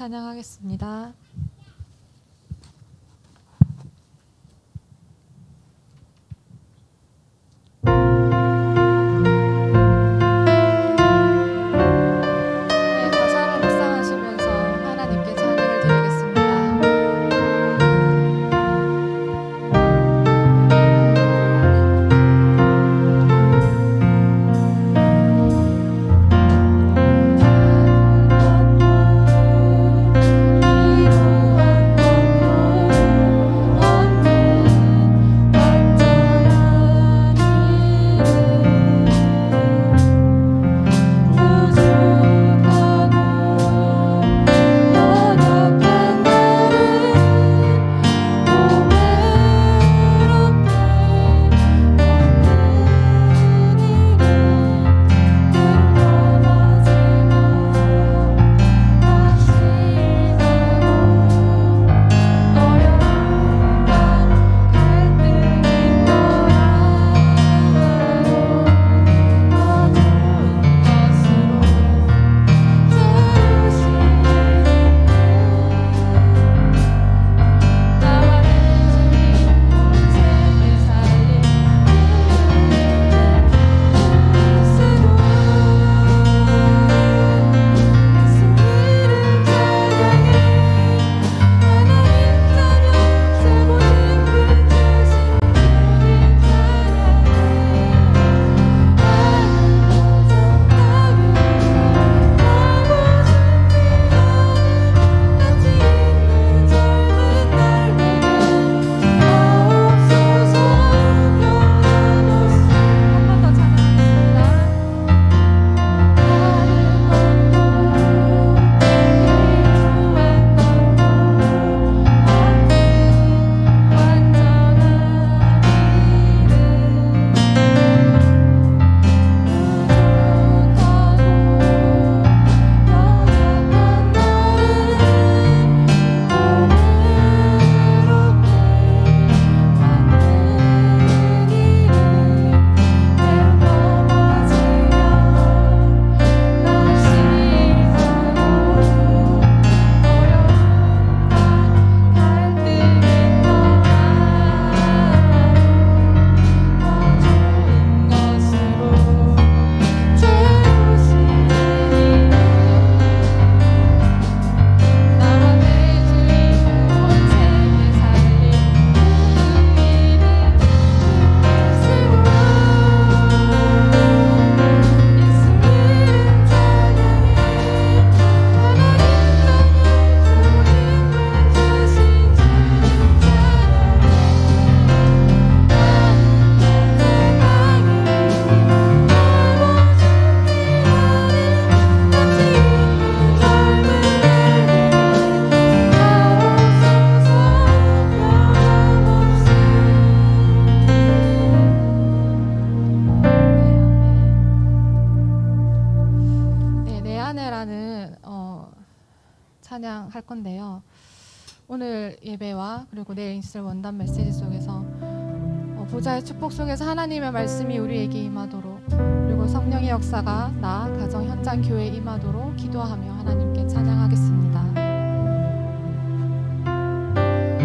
찬양하겠습니다. 찬양할 건데요. 오늘 예배와 그리고 내일 있을 원단 메시지 속에서 보좌의 축복 속에서 하나님의 말씀이 우리에게 임하도록, 그리고 성령의 역사가 나 가정 현장 교회에 임하도록 기도하며 하나님께 찬양하겠습니다. 내 안에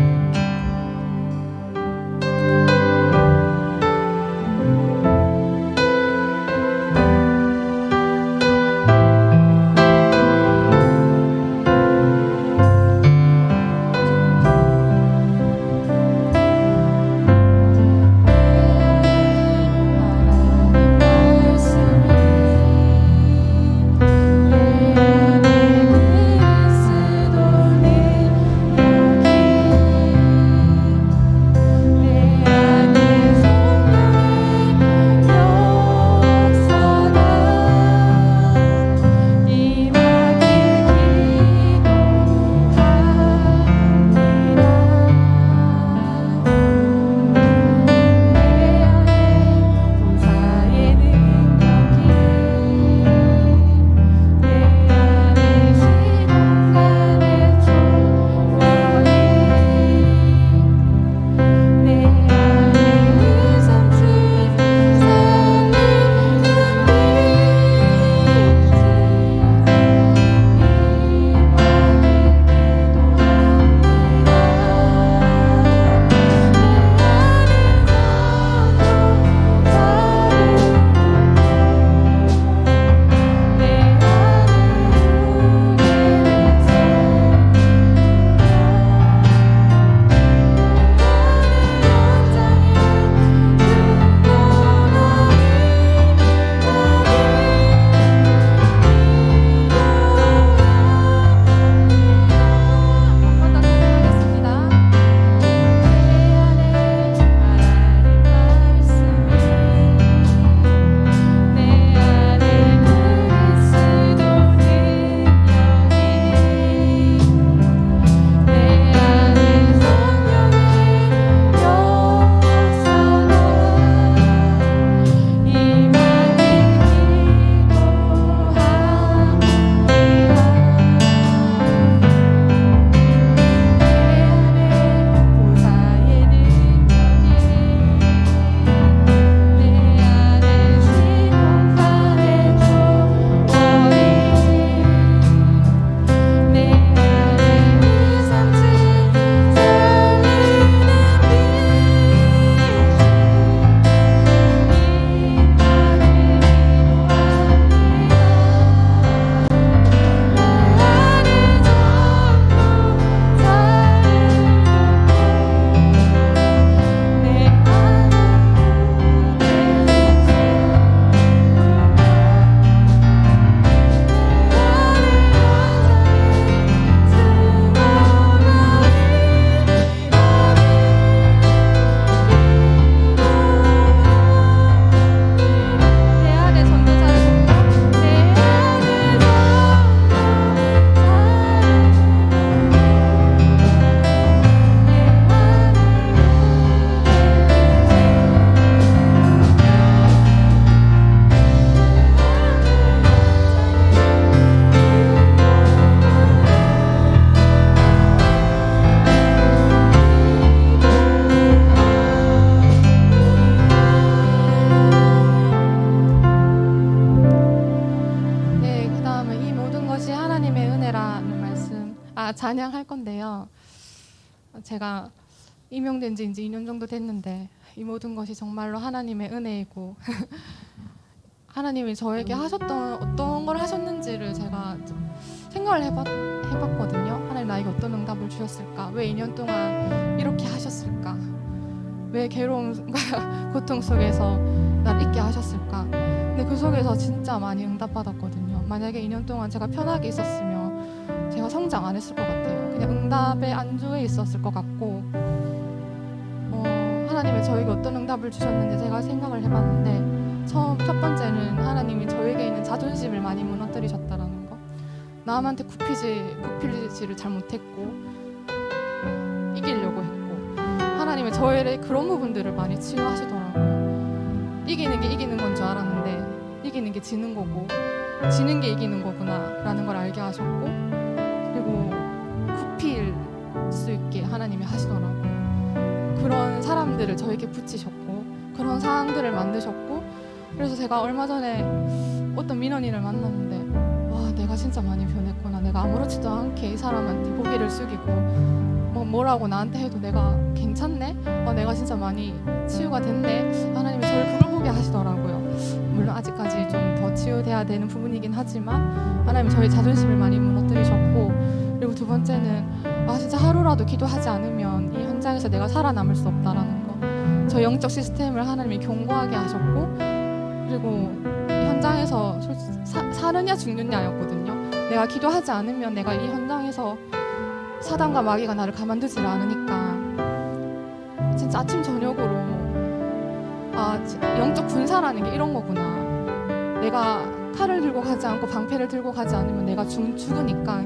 찬양할 건데요. 제가 임용된 지 이제 2년 정도 됐는데 이 모든 것이 정말로 하나님의 은혜이고 하나님이 저에게 하셨던 어떤 걸 하셨는지를 제가 좀 생각을 해봤거든요. 하나님 나에게 어떤 응답을 주셨을까? 왜 2년 동안 이렇게 하셨을까? 왜 괴로움과 고통 속에서 날 있게 하셨을까? 근데 그 속에서 진짜 많이 응답받았거든요. 만약에 2년 동안 제가 편하게 있었으면 제가 성장 안 했을 것 같아요. 그냥 응답의 안주에 있었을 것 같고 하나님이 저에게 어떤 응답을 주셨는지 제가 생각을 해봤는데 첫 번째는 하나님이 저에게 있는 자존심을 많이 무너뜨리셨다라는 거. 남한테 굽히지를 잘 못했고 이기려고 했고 하나님은 저의 그런 부분들을 많이 치유하시더라고요. 이기는 게 이기는 건 줄 알았는데 이기는 게 지는 거고 지는 게 이기는 거구나 라는 걸 알게 하셨고 그리고 굽힐 수 있게 하나님이 하시더라고요. 그런 사람들을 저에게 붙이셨고 그런 상황들을 만드셨고 그래서 제가 얼마 전에 어떤 민원인을 만났는데 와 내가 진짜 많이 변했구나. 내가 아무렇지도 않게 이 사람한테 고개를 숙이고 뭐라고 나한테 해도 내가 괜찮네? 내가 진짜 많이 치유가 됐네? 하나님이 저를 그걸 보게 하시더라고요. 물론 아직까지 좀 더 치유돼야 되는 부분이긴 하지만 하나님이 저의 자존심을 많이 무너뜨리셨고 그리고 두 번째는 진짜 하루라도 기도하지 않으면 이 현장에서 내가 살아남을 수 없다라는 거. 저 영적 시스템을 하나님이 견고하게 하셨고 그리고 이 현장에서 사느냐 죽느냐였거든요. 내가 기도하지 않으면 내가 이 현장에서 사단과 마귀가 나를 가만두질 않으니까 진짜 아침 저녁으로 영적 군사라는 게 이런 거구나. 내가 칼을 들고 가지 않고 방패를 들고 가지 않으면 내가 죽으니까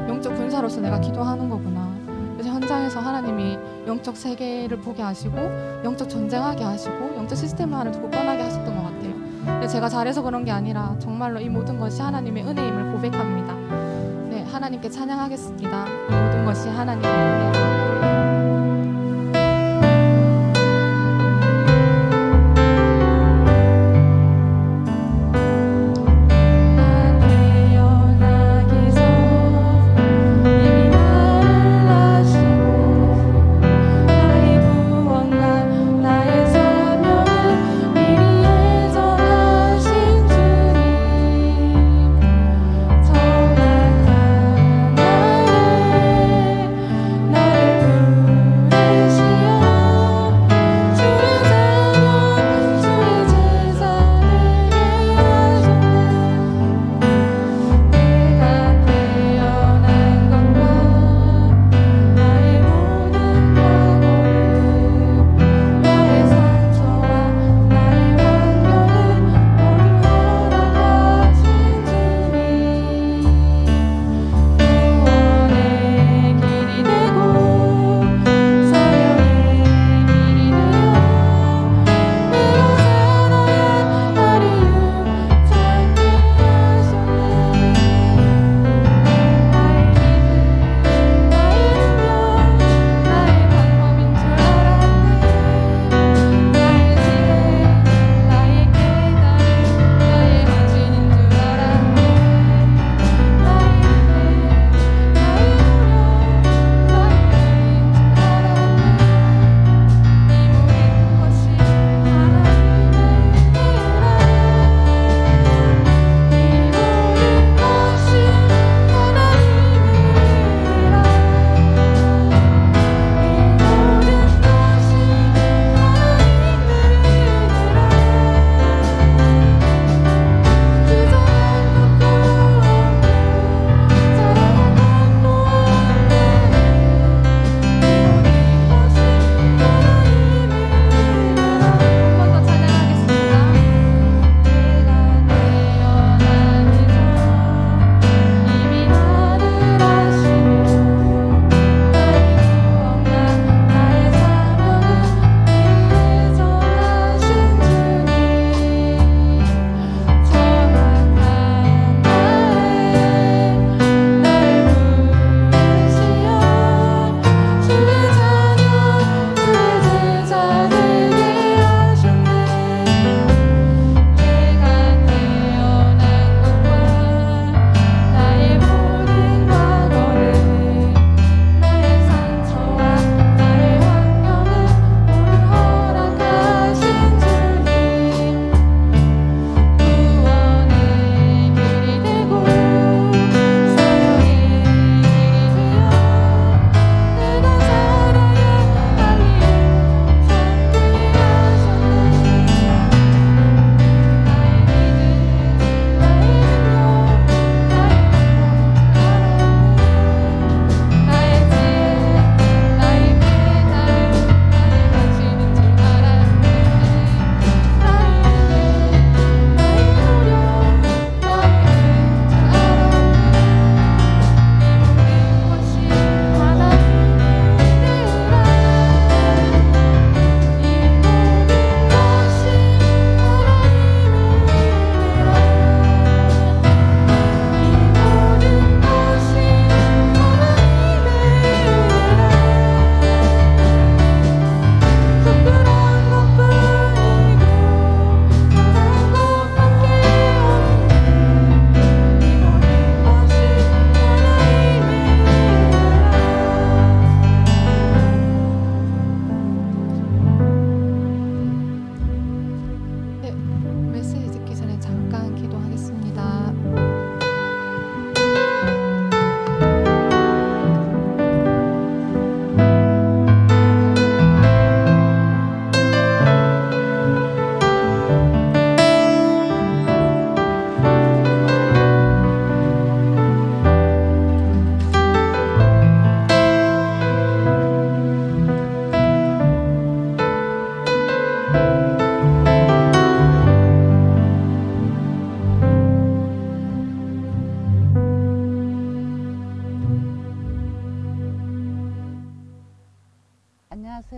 영적 군사로서 내가 기도하는 거구나. 그래서 현장에서 하나님이 영적 세계를 보게 하시고 영적 전쟁하게 하시고 영적 시스템을 하나 굳건하게 하셨던 것 같아요. 근데 제가 잘해서 그런 게 아니라 정말로 이 모든 것이 하나님의 은혜임을 고백합니다. 네, 하나님께 찬양하겠습니다. 이 모든 것이 하나님의 은혜. 나를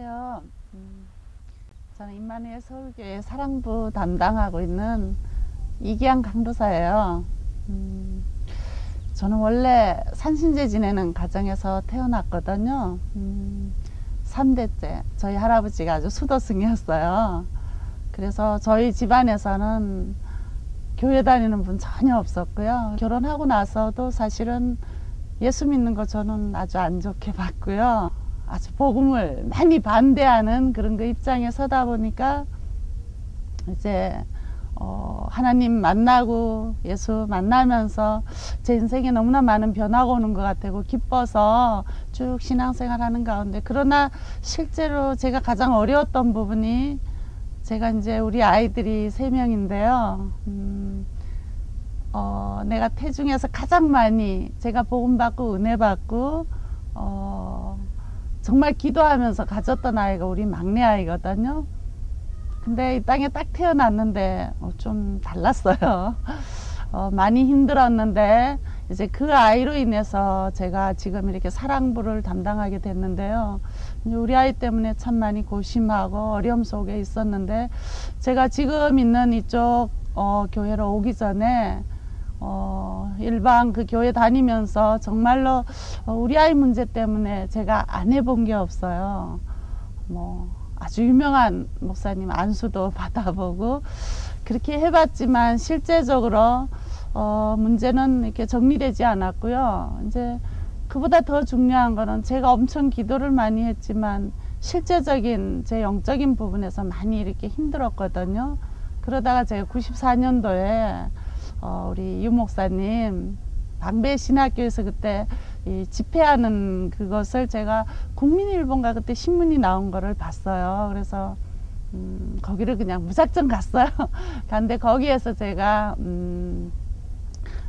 안녕하세요. 저는 임마누엘 서울교회 사랑부 담당하고 있는 이기양 강도사예요. 저는 원래 산신제 지내는 가정에서 태어났거든요. 3대째 저희 할아버지가 아주 수도승이었어요. 그래서 저희 집안에서는 교회 다니는 분 전혀 없었고요. 결혼하고 나서도 사실은 예수 믿는 거 저는 아주 안 좋게 봤고요. 아주 복음을 많이 반대하는 그런 그 입장에 서다 보니까 이제 하나님 만나고 예수 만나면서 제 인생에 너무나 많은 변화가 오는 것 같고 기뻐서 쭉 신앙생활 하는 가운데, 그러나 실제로 제가 가장 어려웠던 부분이, 제가 이제 우리 아이들이 3명인데요. 내가 태중에서 가장 많이 제가 복음 받고 은혜 받고 정말 기도하면서 가졌던 아이가 우리 막내 아이거든요. 근데 이 땅에 딱 태어났는데 좀 달랐어요. 많이 힘들었는데 이제 그 아이로 인해서 제가 지금 이렇게 사랑부를 담당하게 됐는데요. 우리 아이 때문에 참 많이 고심하고 어려움 속에 있었는데, 제가 지금 있는 이쪽 교회로 오기 전에 일반 그 교회 다니면서 정말로 우리 아이 문제 때문에 제가 안 해본 게 없어요. 아주 유명한 목사님 안수도 받아보고 그렇게 해봤지만 실제적으로 문제는 이렇게 정리되지 않았고요. 이제 그보다 더 중요한 거는 제가 엄청 기도를 많이 했지만 실제적인 제 영적인 부분에서 많이 이렇게 힘들었거든요. 그러다가 제가 94년도에 우리 유 목사님 방배 신학교에서 그때 이 집회하는 그것을 제가 국민일보인가 그때 신문이 나온 거를 봤어요. 그래서 거기를 그냥 무작정 갔어요. 근데 거기에서 제가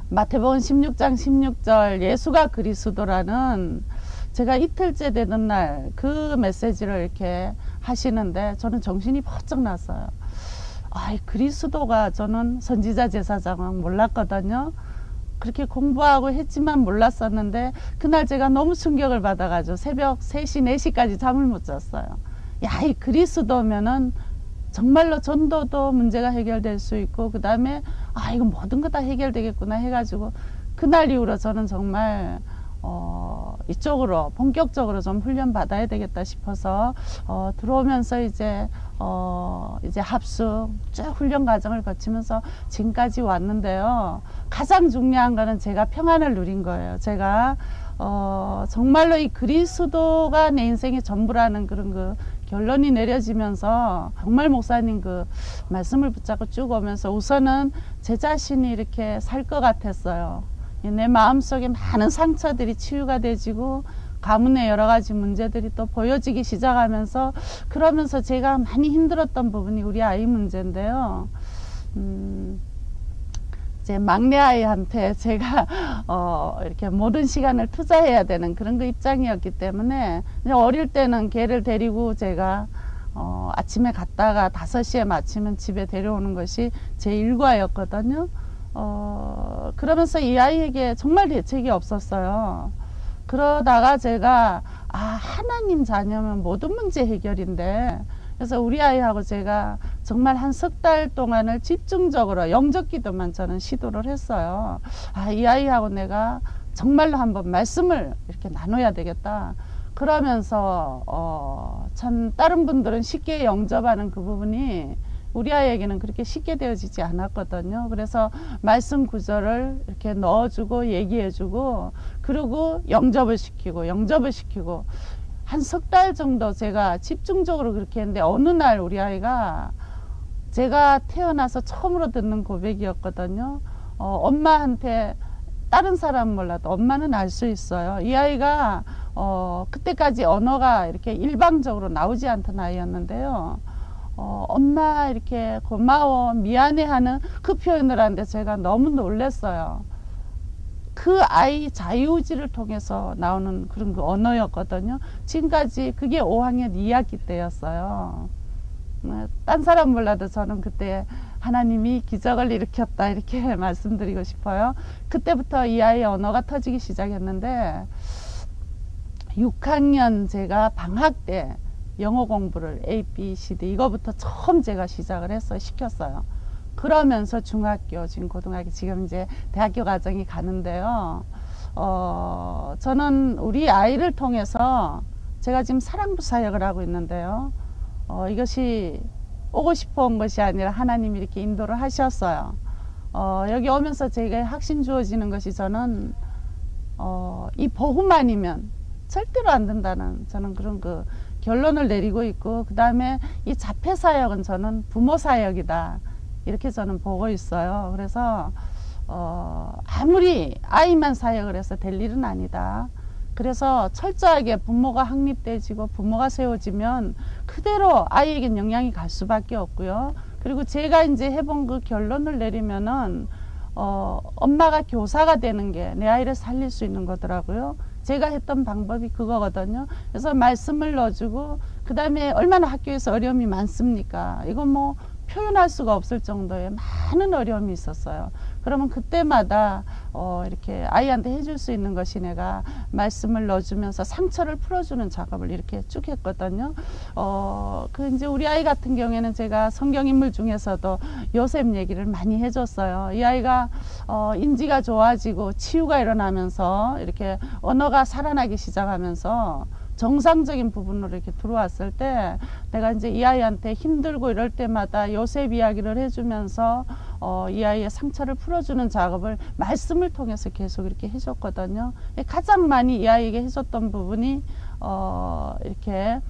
마태복음 16장 16절 예수가 그리스도라는, 제가 이틀째 되는 날 그 메시지를 이렇게 하시는데 저는 정신이 번쩍 났어요. 그리스도가, 저는 선지자 제사장은 몰랐거든요. 그렇게 공부하고 했지만 몰랐었는데 그날 제가 너무 충격을 받아가지고 새벽 3시 4시까지 잠을 못 잤어요. 이 그리스도면은 정말로 전도도 문제가 해결될 수 있고, 그 다음에 이거 모든 거 다 해결되겠구나 해가지고 그날 이후로 저는 정말 이쪽으로 본격적으로 좀 훈련 받아야 되겠다 싶어서 들어오면서 이제 합숙 쭉 훈련 과정을 거치면서 지금까지 왔는데요. 가장 중요한 거는 제가 평안을 누린 거예요. 제가 정말로 이 그리스도가 내 인생의 전부라는 그런 그 결론이 내려지면서 정말 목사님 그 말씀을 붙잡고 쭉 오면서 우선은 제 자신이 이렇게 살 것 같았어요. 내 마음속에 많은 상처들이 치유가 되지고 가문의 여러 가지 문제들이 또 보여지기 시작하면서, 그러면서 제가 많이 힘들었던 부분이 우리 아이 문제인데요. 제 막내 아이한테 제가 이렇게 모든 시간을 투자해야 되는 그런 그 입장이었기 때문에, 어릴 때는 걔를 데리고 제가 아침에 갔다가 5시에 마치면 집에 데려오는 것이 제 일과였거든요. 그러면서 이 아이에게 정말 대책이 없었어요. 그러다가 제가 하나님 자녀면 모든 문제 해결인데, 그래서 우리 아이하고 제가 정말 한 3달 동안을 집중적으로 영적 기도만 저는 시도를 했어요. 이 아이하고 내가 정말로 한번 말씀을 이렇게 나눠야 되겠다. 그러면서 참 다른 분들은 쉽게 영접하는 그 부분이 우리 아이에게는 그렇게 쉽게 되어지지 않았거든요. 그래서 말씀 구절을 이렇게 넣어주고 얘기해주고, 그리고 영접을 시키고 한 3달 정도 제가 집중적으로 그렇게 했는데, 어느 날 우리 아이가, 제가 태어나서 처음으로 듣는 고백이었거든요. 엄마한테, 다른 사람은 몰라도 엄마는 알 수 있어요. 이 아이가 그때까지 언어가 이렇게 일방적으로 나오지 않던 아이였는데요. 엄마 이렇게 고마워 미안해 하는 그 표현을 하는데 제가 너무 놀랐어요. 그 아이 자유의지를 통해서 나오는 그런 그 언어였거든요. 지금까지 그게 5학년 2학기 때였어요. 딴 사람 몰라도 저는 그때 하나님이 기적을 일으켰다 이렇게 말씀드리고 싶어요. 그때부터 이 아이의 언어가 터지기 시작했는데 6학년 제가 방학 때 영어 공부를 A, B, C, D 이거부터 처음 제가 시작을 시켰어요. 그러면서 중학교, 지금 고등학교, 지금 이제 대학교 과정이 가는데요. 저는 우리 아이를 통해서 제가 지금 사랑부 사역을 하고 있는데요. 이것이 오고 싶어 온 것이 아니라 하나님이 이렇게 인도를 하셨어요. 여기 오면서 제게 확신 주어지는 것이 저는 이 복음만이면 절대로 안 된다는 저는 그런 그 결론을 내리고 있고, 그 다음에 이 자폐 사역은 저는 부모 사역이다 이렇게 저는 보고 있어요. 그래서 아무리 아이만 사역을 해서 될 일은 아니다. 그래서 철저하게 부모가 확립돼지고 부모가 세워지면 그대로 아이에겐 영향이 갈 수밖에 없고요. 그리고 제가 이제 해본 그 결론을 내리면은 엄마가 교사가 되는 게 내 아이를 살릴 수 있는 거더라고요. 제가 했던 방법이 그거거든요. 그래서 말씀을 넣어주고, 그 다음에 얼마나 학교에서 어려움이 많습니까? 이건 뭐 표현할 수가 없을 정도의 많은 어려움이 있었어요. 그러면 그때마다 이렇게 아이한테 해줄 수 있는 것이 내가 말씀을 넣어주면서 상처를 풀어주는 작업을 이렇게 쭉 했거든요. 그 이제 우리 아이 같은 경우에는 제가 성경인물 중에서도 요셉 얘기를 많이 해줬어요. 이 아이가 인지가 좋아지고 치유가 일어나면서 이렇게 언어가 살아나기 시작하면서 정상적인 부분으로 이렇게 들어왔을 때 내가 이제 이 아이한테 힘들고 이럴 때마다 요셉 이야기를 해주면서 이 아이의 상처를 풀어주는 작업을 말씀을 통해서 계속 이렇게 해줬거든요. 가장 많이 이 아이에게 해줬던 부분이 이렇게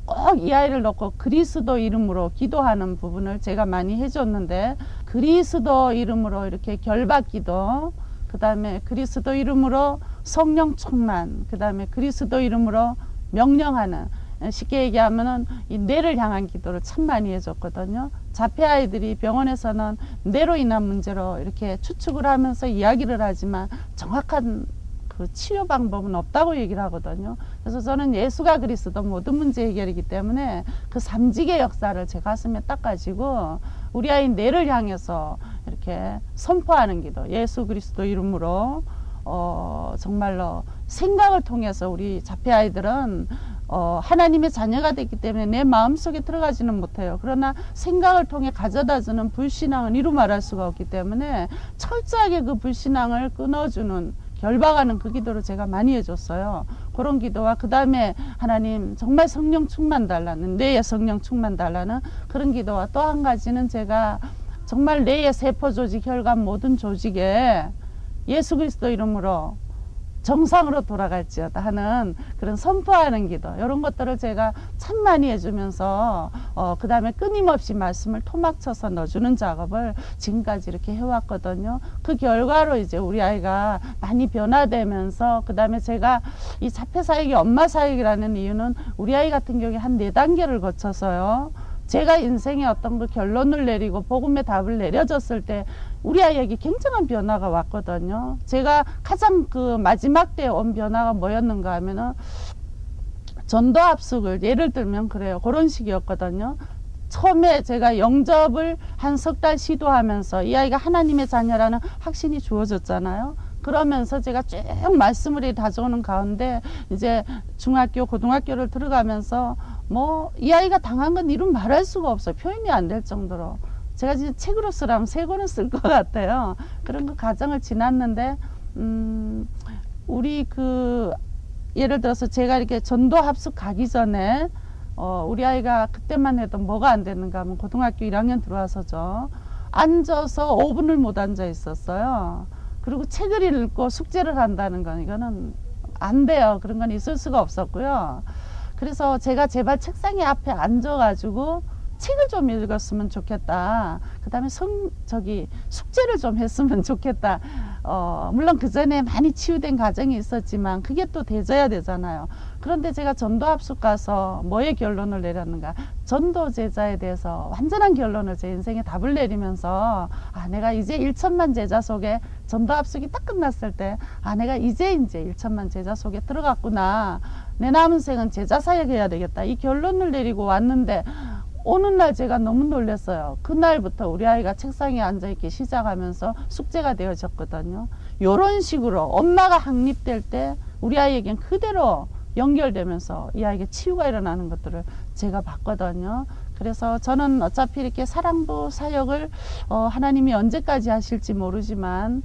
꼭 이 아이를 놓고 그리스도 이름으로 기도하는 부분을 제가 많이 해줬는데, 그리스도 이름으로 이렇게 결박기도, 그 다음에 그리스도 이름으로 성령 충만, 그 다음에 그리스도 이름으로 명령하는, 쉽게 얘기하면은 이 뇌를 향한 기도를 참 많이 해줬거든요. 자폐 아이들이 병원에서는 뇌로 인한 문제로 이렇게 추측을 하면서 이야기를 하지만 정확한 그 치료 방법은 없다고 얘기를 하거든요. 그래서 저는 예수가 그리스도 모든 문제 해결이기 때문에 그 삼직의 역사를 제 가슴에 딱 가지고 우리 아이 뇌를 향해서 이렇게 선포하는 기도, 예수 그리스도 이름으로 정말로 생각을 통해서 우리 자폐 아이들은 하나님의 자녀가 됐기 때문에 내 마음속에 들어가지는 못해요. 그러나 생각을 통해 가져다주는 불신앙은 이루 말할 수가 없기 때문에 철저하게 그 불신앙을 끊어주는, 결박하는 그 기도를 제가 많이 해줬어요. 그런 기도와 그 다음에 하나님 정말 성령 충만 달라는, 뇌에 성령 충만 달라는 그런 기도와 또 한 가지는 제가 정말 뇌의 세포 조직, 혈관 모든 조직에 예수 그리스도 이름으로 정상으로 돌아갈지어다 하는 그런 선포하는 기도, 이런 것들을 제가 참 많이 해주면서 그 다음에 끊임없이 말씀을 토막쳐서 넣어주는 작업을 지금까지 이렇게 해왔거든요. 그 결과로 이제 우리 아이가 많이 변화되면서, 그 다음에 제가 이 자폐 사역이 엄마 사역이라는 이유는 우리 아이 같은 경우에 한 4단계를 거쳐서요, 제가 인생의 어떤 그 결론을 내리고 복음의 답을 내려줬을 때 우리 아이에게 굉장한 변화가 왔거든요. 제가 가장 그 마지막 때 온 변화가 뭐였는가 하면은 전도 합숙을, 예를 들면 그래요, 그런 식이었거든요. 처음에 제가 영접을 한 3달 시도하면서 이 아이가 하나님의 자녀라는 확신이 주어졌잖아요. 그러면서 제가 쭉 말씀을 다져오는 가운데 이제 중학교, 고등학교를 들어가면서 뭐 이 아이가 당한 건 이루 말할 수가 없어요. 표현이 안 될 정도로. 제가 진짜 책으로 쓰라면 3권은 쓸 것 같아요. 그런 그 과정을 지났는데, 우리 그 예를 들어서 제가 이렇게 전도 합숙 가기 전에 우리 아이가 그때만 해도 뭐가 안 됐는가 하면 고등학교 1학년 들어와서죠, 앉아서 5분을 못 앉아 있었어요. 그리고 책을 읽고 숙제를 한다는 건 이거는 안 돼요. 그런 건 있을 수가 없었고요. 그래서 제가 제발 책상에 앞에 앉아가지고 책을 좀 읽었으면 좋겠다. 그 다음에 숙제를 좀 했으면 좋겠다. 물론 그 전에 많이 치유된 과정이 있었지만 그게 또 되져야 되잖아요. 그런데 제가 전도 합숙 가서 뭐의 결론을 내렸는가? 전도 제자에 대해서 완전한 결론을 제 인생에 답을 내리면서, 내가 이제 1천만 제자 속에, 전도 합숙이 딱 끝났을 때, 내가 이제 1천만 제자 속에 들어갔구나. 내 남은 생은 제자 사역해야 되겠다. 이 결론을 내리고 왔는데, 어느 날 제가 너무 놀랐어요. 그날부터 우리 아이가 책상에 앉아있기 시작하면서 숙제가 되어졌거든요. 이런 식으로 엄마가 확립될 때 우리 아이에겐 그대로 연결되면서 이 아이에게 치유가 일어나는 것들을 제가 봤거든요. 그래서 저는 어차피 이렇게 사랑부 사역을 하나님이 언제까지 하실지 모르지만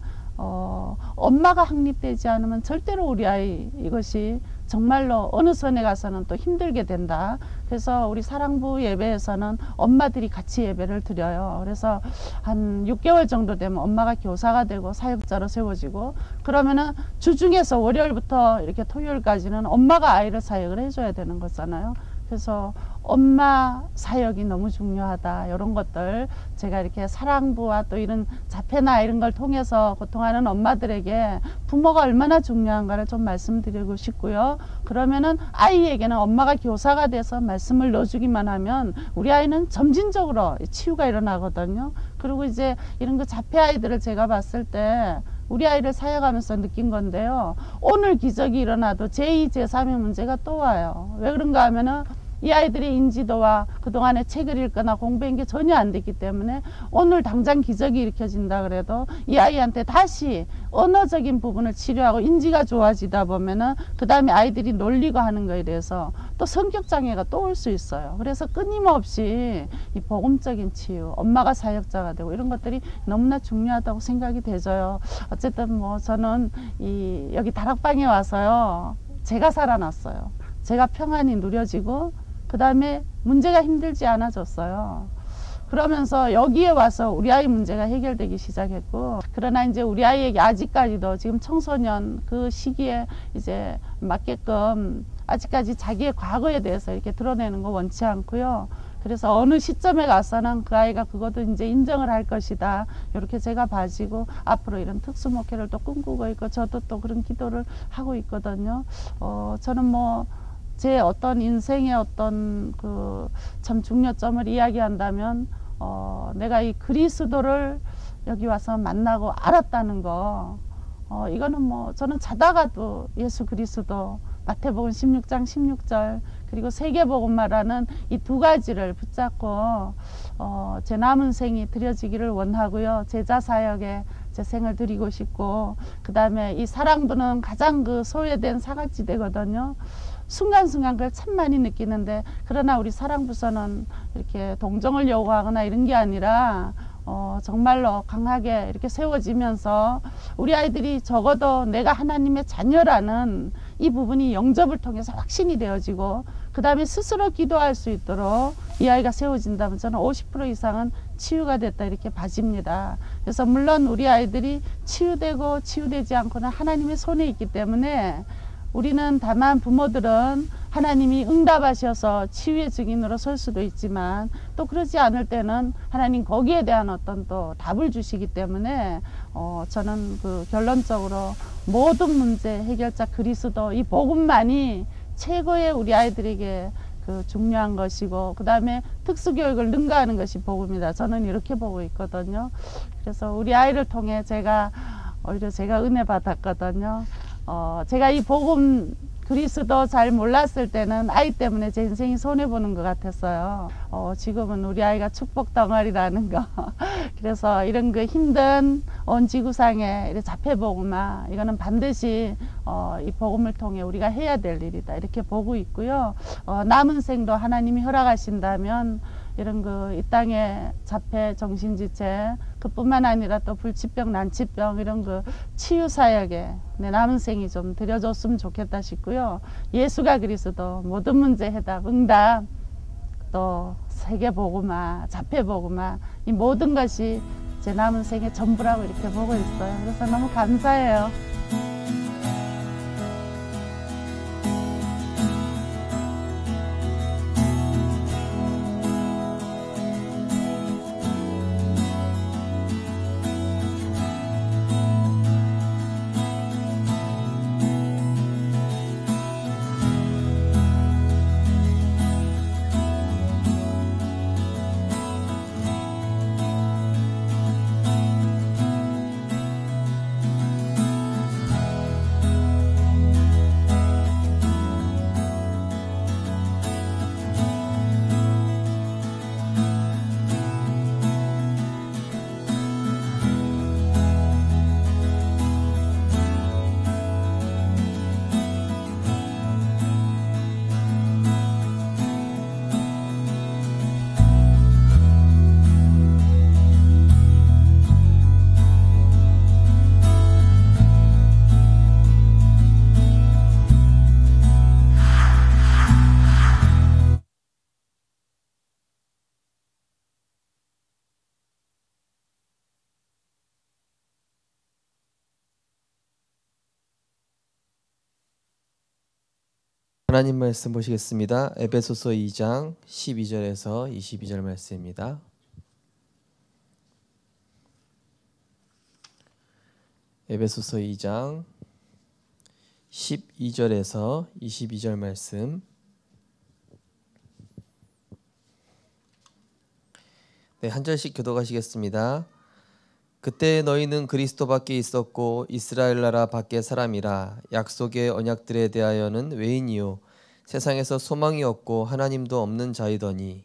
엄마가 확립되지 않으면 절대로 우리 아이 이것이 정말로 어느 선에 가서는 또 힘들게 된다. 그래서 우리 사랑부 예배에서는 엄마들이 같이 예배를 드려요. 그래서 한 6개월 정도 되면 엄마가 교사가 되고 사역자로 세워지고, 그러면은 주중에서 월요일부터 이렇게 토요일까지는 엄마가 아이를 사역을 해줘야 되는 거잖아요. 그래서 엄마 사역이 너무 중요하다. 이런 것들 제가 이렇게 사랑부와 또 이런 자폐나 이런 걸 통해서 고통하는 엄마들에게 부모가 얼마나 중요한가를 좀 말씀드리고 싶고요. 그러면은 아이에게는 엄마가 교사가 돼서 말씀을 넣어주기만 하면 우리 아이는 점진적으로 치유가 일어나거든요. 그리고 이제 이런 그 자폐 아이들을 제가 봤을 때 우리 아이를 사역하면서 느낀 건데요. 오늘 기적이 일어나도 제2, 제3의 문제가 또 와요. 왜 그런가 하면은 이 아이들의 인지도와 그동안에 책을 읽거나 공부한 게 전혀 안 됐기 때문에 오늘 당장 기적이 일으켜진다 그래도 이 아이한테 다시 언어적인 부분을 치료하고 인지가 좋아지다 보면은 그 다음에 아이들이 놀리고 하는 거에 대해서 또 성격장애가 또 올 수 있어요. 그래서 끊임없이 이 복음적인 치유, 엄마가 사역자가 되고 이런 것들이 너무나 중요하다고 생각이 되져요. 어쨌든 뭐 저는 여기 다락방에 와서요, 제가 살아났어요. 제가 평안이 누려지고 그 다음에 문제가 힘들지 않아졌어요. 그러면서 여기에 와서 우리 아이 문제가 해결되기 시작했고, 그러나 이제 우리 아이에게 아직까지도 지금 청소년 그 시기에 이제 맞게끔 아직까지 자기의 과거에 대해서 이렇게 드러내는 거 원치 않고요. 그래서 어느 시점에 가서는 그 아이가 그것도 이제 인정을 할 것이다. 이렇게 제가 봐지고 앞으로 이런 특수 목회를 또 꿈꾸고 있고, 저도 또 그런 기도를 하고 있거든요. 저는 뭐 제 어떤 인생의 어떤 그 참 중요점을 이야기한다면 내가 이 그리스도를 여기 와서 만나고 알았다는 거, 이거는 뭐 저는 자다가도 예수 그리스도, 마태복음 16장 16절 그리고 세계복음화라는 이 두 가지를 붙잡고 제 남은 생이 드려지기를 원하고요. 제자 사역에 제 생을 드리고 싶고, 그 다음에 이 사랑부는 가장 그 소외된 사각지대거든요. 순간순간 그걸 참 많이 느끼는데, 그러나 우리 사랑부서는 이렇게 동정을 요구하거나 이런 게 아니라 정말로 강하게 이렇게 세워지면서 우리 아이들이 적어도 내가 하나님의 자녀라는 이 부분이 영접을 통해서 확신이 되어지고, 그 다음에 스스로 기도할 수 있도록 이 아이가 세워진다면 저는 50% 이상은 치유가 됐다 이렇게 봐집니다. 그래서 물론 우리 아이들이 치유되고 치유되지 않고는 하나님의 손에 있기 때문에 우리는 다만 부모들은 하나님이 응답하셔서 치유의 증인으로 설 수도 있지만, 또 그러지 않을 때는 하나님 거기에 대한 어떤 또 답을 주시기 때문에 저는 그 결론적으로 모든 문제 해결자 그리스도, 이 복음만이 최고의 우리 아이들에게 그 중요한 것이고, 그 다음에 특수교육을 능가하는 것이 복음이다. 저는 이렇게 보고 있거든요. 그래서 우리 아이를 통해 오히려 제가 은혜 받았거든요. 제가 이 복음 그리스도 잘 몰랐을 때는 아이 때문에 제 인생이 손해보는 것 같았어요. 지금은 우리 아이가 축복 덩어리라는 거. 그래서 이런 그 힘든 온 지구상에 자폐 복음화, 이거는 반드시 이 복음을 통해 우리가 해야 될 일이다 이렇게 보고 있고요. 남은 생도 하나님이 허락하신다면 이런 그 이 땅의 자폐, 정신지체 그뿐만 아니라 또 불치병, 난치병 이런 그 치유 사역에 내 남은 생이 좀 드려줬으면 좋겠다 싶고요. 예수가 그리스도 모든 문제 해답, 응답, 또 세계 복음화, 자폐 복음화, 이 모든 것이 제 남은 생의 전부라고 이렇게 보고 있어요. 그래서 너무 감사해요. 하나님 말씀 보시겠습니다. 에베소서 2장 12절에서 22절 말씀입니다. 에베소서 2장 12절에서 22절 말씀. 네, 한 절씩 교독하시겠습니다. 그때 너희는 그리스도 밖에 있었고 이스라엘 나라 밖의 사람이라 약속의 언약들에 대하여는 외인이요 세상에서 소망이 없고 하나님도 없는 자이더니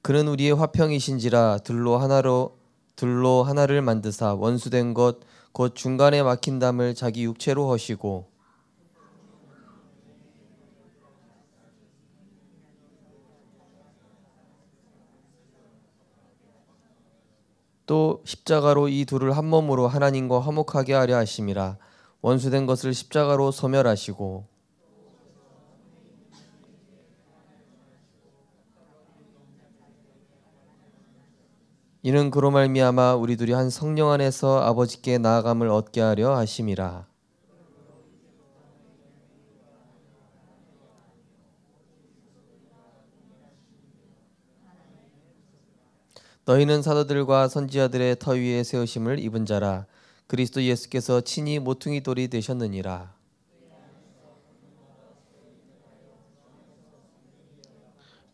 그는 우리의 화평이신지라 들로 하나를 만드사 원수된 것 곧 중간에 막힌 담을 자기 육체로 허시고 또 십자가로 이 둘을 한 몸으로 하나님과 화목하게 하려 하심이라. 원수된 것을 십자가로 소멸하시고 이는 그로 말미암아 우리 둘이 한 성령 안에서 아버지께 나아감을 얻게 하려 하심이라. 너희는 사도들과 선지자들의 터 위에 세우심을 입은 자라. 그리스도 예수께서 친히 모퉁이 돌이 되셨느니라.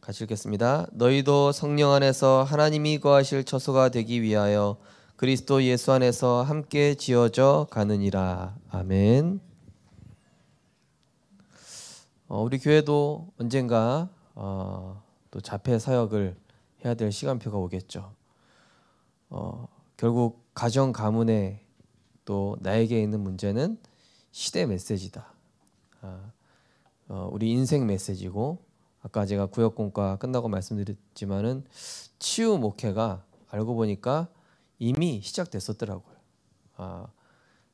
같이 읽겠습니다. 너희도 성령 안에서 하나님이 거하실 처소가 되기 위하여 그리스도 예수 안에서 함께 지어져 가느니라. 아멘. 우리 교회도 언젠가 또 자폐 사역을 해야 될 시간표가 오겠죠. 결국 가정 가문에 또 나에게 있는 문제는 시대 메시지다. 우리 인생 메시지고 아까 제가 구역공과 끝나고 말씀드렸지만은 치유 목회가 알고 보니까 이미 시작됐었더라고요.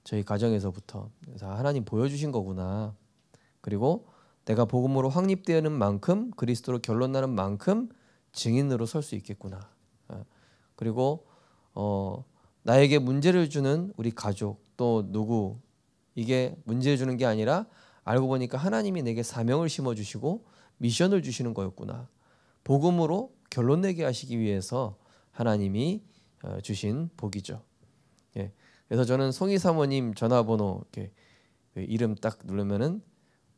저희 가정에서부터. 그래서 하나님 보여주신 거구나. 그리고 내가 복음으로 확립되는 만큼 그리스도로 결론나는 만큼 증인으로 설 수 있겠구나. 그리고 나에게 문제를 주는 우리 가족 또 누구 이게 문제를 주는 게 아니라 알고 보니까 하나님이 내게 사명을 심어주시고 미션을 주시는 거였구나. 복음으로 결론 내게 하시기 위해서 하나님이 주신 복이죠. 예. 그래서 저는 송이 사모님 전화번호 이렇게 이름 딱 누르면은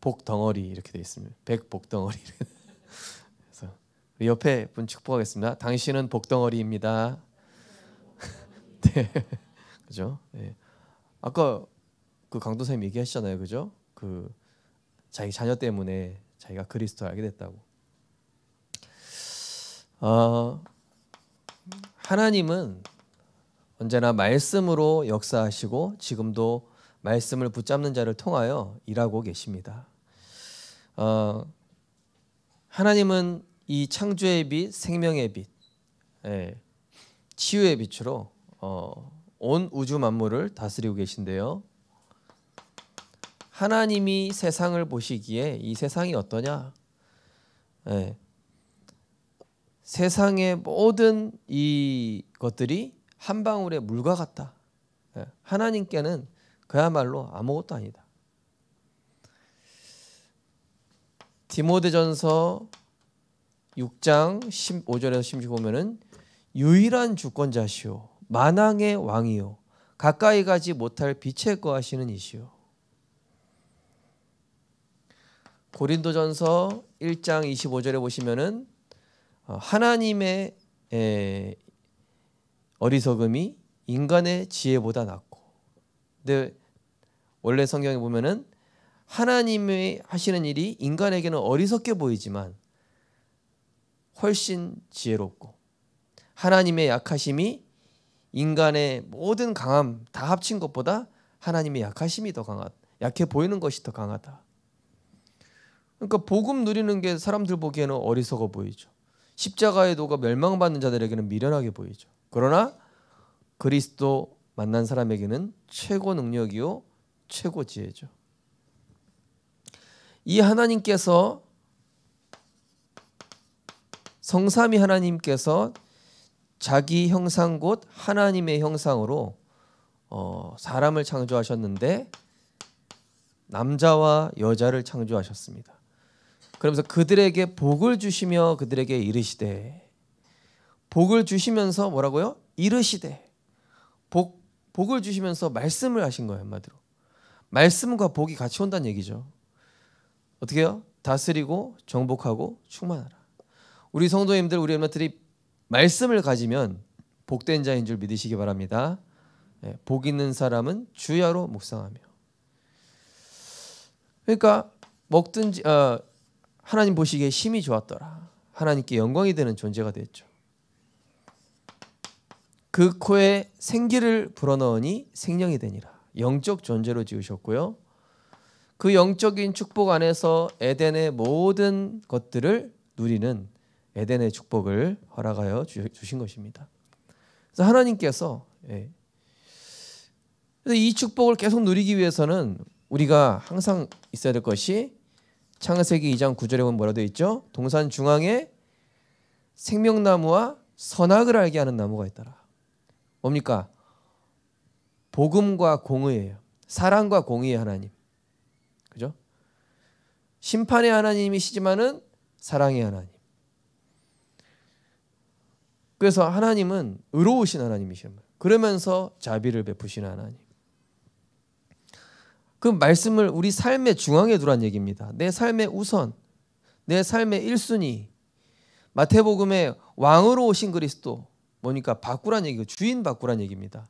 복덩어리 이렇게 돼 있습니다. 백복덩어리. 그래서 옆에 분 축복하겠습니다. 당신은 복덩어리입니다. 네, 그죠? 네. 아까 그 강도사님 얘기하셨잖아요, 그죠? 그 자기 자녀 때문에 자기가 그리스도를 알게 됐다고. 하나님은 언제나 말씀으로 역사하시고 지금도 말씀을 붙잡는 자를 통하여 일하고 계십니다. 하나님은 이 창조의 빛, 생명의 빛, 치유의 빛으로 온 우주 만물을 다스리고 계신데요. 하나님이 세상을 보시기에 이 세상이 어떠냐? 세상의 모든 이 것들이 한 방울의 물과 같다. 하나님께는 그야말로 아무것도 아니다. 디모데전서 6장 15절에서 16절 보면은 유일한 주권자시오 만왕의 왕이요 가까이 가지 못할 빛에 거하시는 이시오. 고린도전서 1장 25절에 보시면은 하나님의 어리석음이 인간의 지혜보다 낫고, 근데 원래 성경에 보면은 하나님이 하시는 일이 인간에게는 어리석게 보이지만 훨씬 지혜롭고, 하나님의 약하심이 인간의 모든 강함 다 합친 것보다 하나님의 약하심이 더 강하다. 약해 보이는 것이 더 강하다. 그러니까 복음 누리는 게 사람들 보기에는 어리석어 보이죠. 십자가의 도가 멸망받는 자들에게는 미련하게 보이죠. 그러나 그리스도 만난 사람에게는 최고 능력이요 최고 지혜죠. 이 하나님께서, 성삼위 하나님께서 자기 형상 곧 하나님의 형상으로 사람을 창조하셨는데 남자와 여자를 창조하셨습니다. 그러면서 그들에게 복을 주시며 그들에게 이르시되, 복을 주시면서 뭐라고요? 이르시되, 복을 주시면서 말씀을 하신 거예요. 한마디로 말씀과 복이 같이 온다는 얘기죠. 어떻게 해요? 다스리고 정복하고 충만하라. 우리 성도님들, 우리 엠마들이 말씀을 가지면 복된 자인 줄 믿으시기 바랍니다. 복 있는 사람은 주야로 묵상하며. 그러니까 먹든지 하나님 보시기에 심히 좋았더라. 하나님께 영광이 되는 존재가 됐죠. 그 코에 생기를 불어넣으니 생명이 되니라. 영적 존재로 지으셨고요. 그 영적인 축복 안에서 에덴의 모든 것들을 누리는 에덴의 축복을 허락하여 주신 것입니다. 그래서 하나님께서 이 축복을 계속 누리기 위해서는 우리가 항상 있어야 될 것이, 창세기 2장 9절에 보면 뭐라고 되어 있죠? 동산 중앙에 생명나무와 선악을 알게 하는 나무가 있더라. 뭡니까? 복음과 공의예요. 사랑과 공의의 하나님. 그죠? 심판의 하나님이시지만은 사랑의 하나님. 그래서 하나님은 의로우신 하나님이시란 말이에요. 그러면서 자비를 베푸시는 하나님. 그 말씀을 우리 삶의 중앙에 두란 얘기입니다. 내 삶의 우선, 내 삶의 1순위. 마태복음에 왕으로 오신 그리스도, 뭐니까 바꾸란 얘기고, 주인 바꾸란 얘기입니다.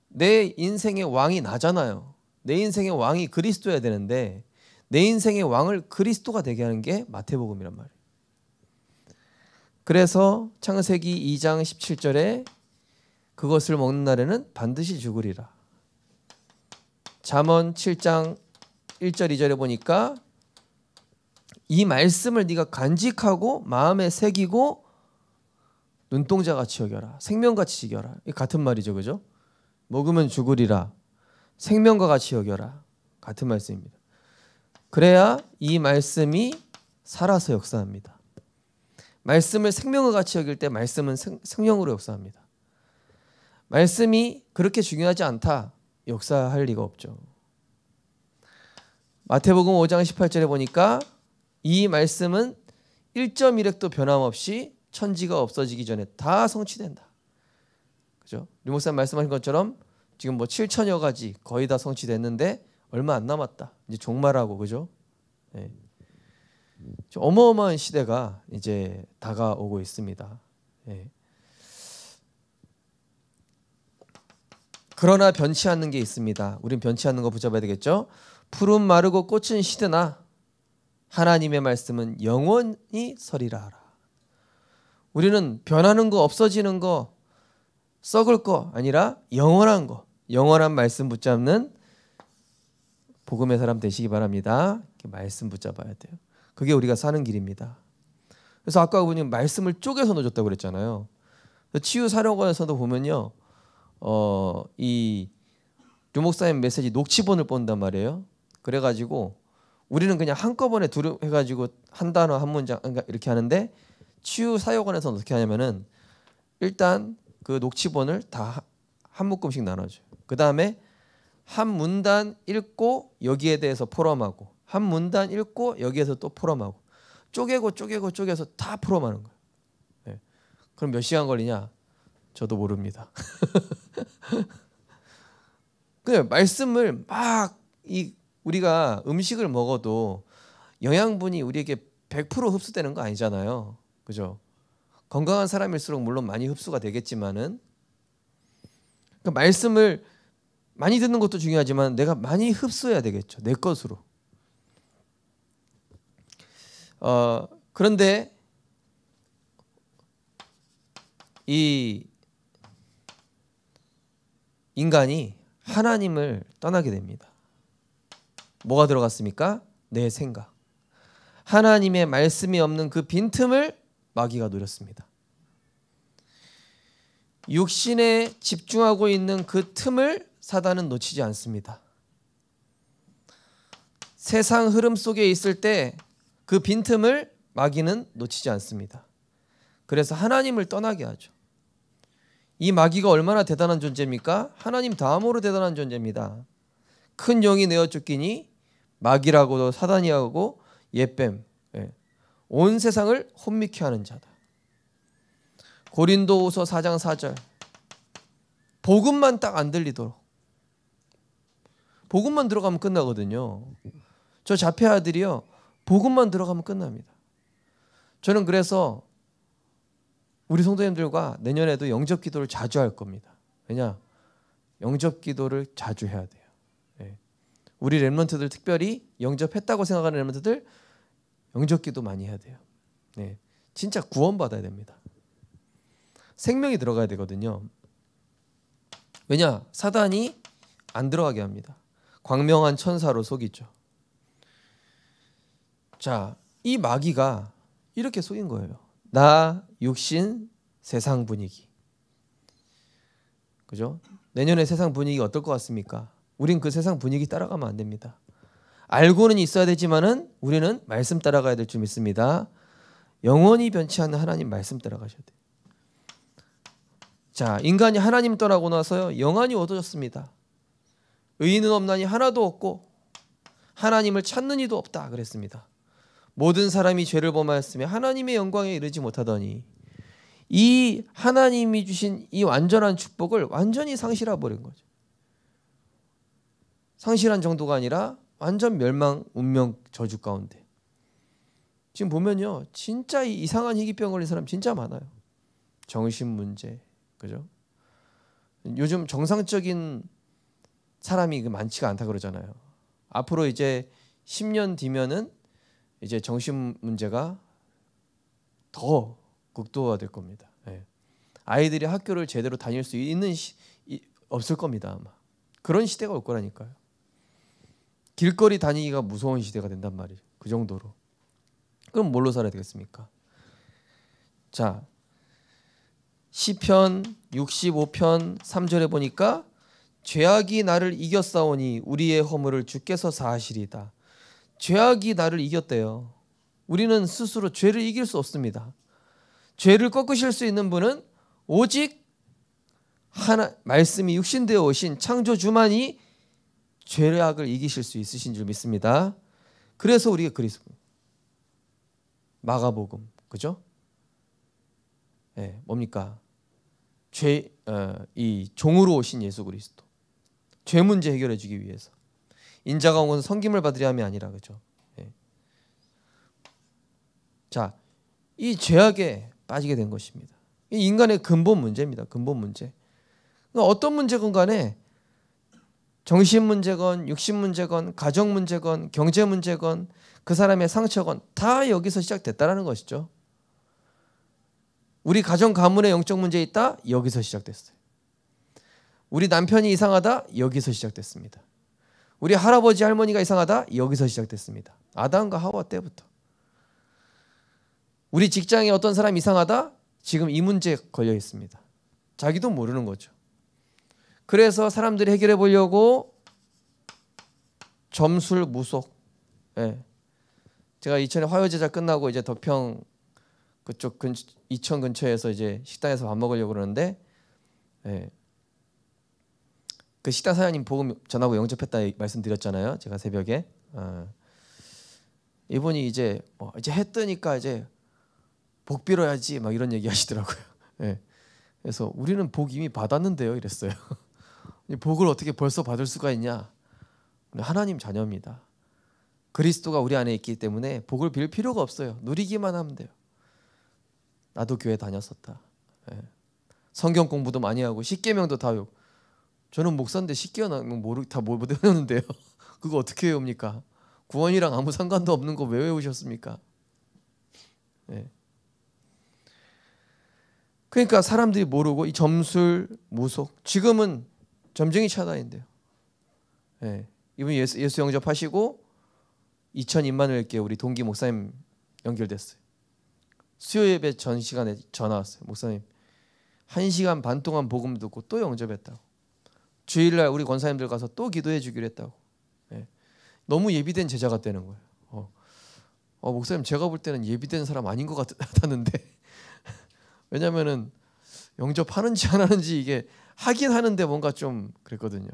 내 인생의 왕이 나잖아요. 내 인생의 왕이 그리스도여야 되는데 내 인생의 왕을 그리스도가 되게 하는 게 마태복음이란 말이에요. 그래서 창세기 2장 17절에 그것을 먹는 날에는 반드시 죽으리라. 잠언 7장 1절 2절에 보니까 이 말씀을 네가 간직하고 마음에 새기고 눈동자같이 여겨라. 생명같이 여겨라. 같은 말이죠. 그죠? 먹으면 죽으리라. 생명과 같이 여겨라. 같은 말씀입니다. 그래야 이 말씀이 살아서 역사합니다. 말씀을 생명과 같이 여길 때 말씀은 생명으로 역사합니다. 말씀이 그렇게 중요하지 않다, 역사할 리가 없죠. 마태복음 5장 18절에 보니까 이 말씀은 1.1획도 변함없이 천지가 없어지기 전에 다 성취된다. 그죠? 류 목사님 말씀하신 것처럼 지금 뭐 7천여 가지 거의 다 성취됐는데 얼마 안 남았다. 이제 종말하고, 그죠? 네. 어마어마한 시대가 이제 다가오고 있습니다. 네. 그러나 변치 않는 게 있습니다. 우린 변치 않는 거 붙잡아야 되겠죠? 푸른 마르고 꽃은 시드나 하나님의 말씀은 영원히 서리라 하라. 우리는 변하는 거, 없어지는 거, 썩을 거 아니라 영원한 거, 영원한 말씀 붙잡는 복음의 사람 되시기 바랍니다. 이렇게 말씀 붙잡아야 돼요. 그게 우리가 사는 길입니다. 그래서 아까 그분이 말씀을 쪼개서 넣어줬다고 그랬잖아요. 치유사령관에서도 보면요, 이 류목사님 메시지 녹취본을 본단 말이에요. 그래가지고 우리는 그냥 한꺼번에 해가지고 한 단어 한 문장 이렇게 하는데, 치유사역원에서는 어떻게 하냐면은 일단 그 녹취본을 다 한 묶음씩 나눠줘요. 그 다음에 한 문단 읽고 여기에 대해서 포럼하고, 한 문단 읽고 여기에서 또 포럼하고, 쪼개서 다 포럼하는 거예요. 네. 그럼 몇 시간 걸리냐? 저도 모릅니다. 그냥 말씀을 막 우리가 음식을 먹어도 영양분이 우리에게 100% 흡수되는 거 아니잖아요. 그죠? 건강한 사람일수록 물론 많이 흡수가 되겠지만은, 그러니까 말씀을 많이 듣는 것도 중요하지만 내가 많이 흡수해야 되겠죠. 내 것으로. 그런데 이 인간이 하나님을 떠나게 됩니다. 뭐가 들어갔습니까? 내 생각. 하나님의 말씀이 없는 그 빈틈을 마귀가 노렸습니다. 육신에 집중하고 있는 그 틈을 사단은 놓치지 않습니다. 세상 흐름 속에 있을 때 그 빈틈을 마귀는 놓치지 않습니다. 그래서 하나님을 떠나게 하죠. 이 마귀가 얼마나 대단한 존재입니까? 하나님 다음으로 대단한 존재입니다. 큰 영이 내어 쫓기니 마귀라고도 사단이하고 옛뱀, 온 세상을 혼미케 하는 자다. 고린도후서 4장 4절. 복음만 딱 안 들리도록. 복음만 들어가면 끝나거든요. 저 자폐 아들이요, 복음만 들어가면 끝납니다. 저는 그래서 우리 성도님들과 내년에도 영접 기도를 자주 할 겁니다. 왜냐? 영접 기도를 자주 해야 돼요. 우리 렘넌트들, 특별히 영접했다고 생각하는 렘넌트들 영접 기도 많이 해야 돼요. 진짜 구원받아야 됩니다. 생명이 들어가야 되거든요. 왜냐? 사단이 안 들어가게 합니다. 광명한 천사로 속이죠. 자, 이 마귀가 이렇게 속인 거예요. 나, 육신, 세상 분위기. 그죠? 내년에 세상 분위기 어떨 것 같습니까? 우린 그 세상 분위기 따라가면 안 됩니다. 알고는 있어야 되지만은 우리는 말씀 따라가야 될 줄 믿습니다. 영원히 변치 않는 하나님 말씀 따라가셔야 돼요. 자, 인간이 하나님 떠나고 나서요, 영안이 어두워졌습니다. 의인은 없나니 하나도 없고 하나님을 찾는 이도 없다 그랬습니다. 모든 사람이 죄를 범하였으며 하나님의 영광에 이르지 못하더니, 이 하나님이 주신 이 완전한 축복을 완전히 상실해 버린 거죠. 상실한 정도가 아니라 완전 멸망, 운명, 저주 가운데. 지금 보면요, 진짜 이상한 희귀병 걸린 사람 진짜 많아요. 정신 문제, 그죠? 요즘 정상적인 사람이 많지가 않다 그러잖아요. 앞으로 이제 10년 뒤면은 이제 정신 문제가 더 극도화될 겁니다. 아이들이 학교를 제대로 다닐 수 있는 없을 겁니다. 아마 그런 시대가 올 거라니까요. 길거리 다니기가 무서운 시대가 된단 말이에요. 그 정도로. 그럼 뭘로 살아야 되겠습니까? 자, 시편 65편 3절에 보니까 죄악이 나를 이겼사오니 우리의 허물을 주께서 사하시리다. 죄악이 나를 이겼대요. 우리는 스스로 죄를 이길 수 없습니다. 죄를 꺾으실 수 있는 분은 오직 하나, 말씀이 육신되어 오신 창조주만이 죄악을 이기실 수 있으신 줄 믿습니다. 그래서 우리가 그리스도, 마가복음, 그죠? 뭡니까? 이 종으로 오신 예수 그리스도, 죄 문제 해결해 주기 위해서 인자가 온 것은 섬김을 받으려 함이 아니라, 그죠? 자, 이 죄악에 빠지게 된 것입니다. 이 인간의 근본 문제입니다. 근본 문제. 그러니까 어떤 문제건 간에 정신 문제건 육신 문제건 가정 문제건 경제 문제건 그 사람의 상처건 다 여기서 시작됐다라는 것이죠. 우리 가정 가문에 영적 문제 있다? 여기서 시작됐어요. 우리 남편이 이상하다? 여기서 시작됐습니다. 우리 할아버지 할머니가 이상하다? 여기서 시작됐습니다. 아담과 하와 때부터. 우리 직장에 어떤 사람이 이상하다? 지금 이 문제에 걸려 있습니다. 자기도 모르는 거죠. 그래서 사람들이 해결해 보려고 점술 무속. 제가 이천에 화요제자 끝나고 이제 덕평 그쪽 이천 근처에서 이제 식당에서 밥 먹으려고 그러는데, 그 식당 사장님 복음 전하고 영접했다 말씀드렸잖아요. 제가 새벽에. 이분이 이제 해 뜨니까 이제 복 빌어야지 막 이런 얘기 하시더라고요. 그래서 우리는 복 이미 받았는데요, 이랬어요. 복을 어떻게 벌써 받을 수가 있냐? 하나님 자녀입니다. 그리스도가 우리 안에 있기 때문에 복을 빌 필요가 없어요. 누리기만 하면 돼요. 나도 교회 다녔었다. 성경 공부도 많이 하고 십계명도 다 외우고. 저는 목사인데 십계명 다 못 외우는데요. 그거 어떻게 외웁니까? 구원이랑 아무 상관도 없는 거 왜 외우셨습니까? 그러니까 사람들이 모르고 이 점술, 무속, 지금은 점쟁이 차단인데요. 이분이 예수 영접하시고 2천 임마누엘교회 우리 동기 목사님 연결됐어요. 수요 예배 전 시간에 전화 왔어요. 목사님 1시간 반 동안 복음 듣고 또 영접했다고. 주일날 우리 권사님들 가서 또 기도해 주기로 했다고. 너무 예비된 제자 같다는 거예요. 목사님 제가 볼 때는 예비된 사람 아닌 것 같았는데 왜냐면은 영접하는지 안 하는지 이게 하긴 하는데 뭔가 좀 그랬거든요.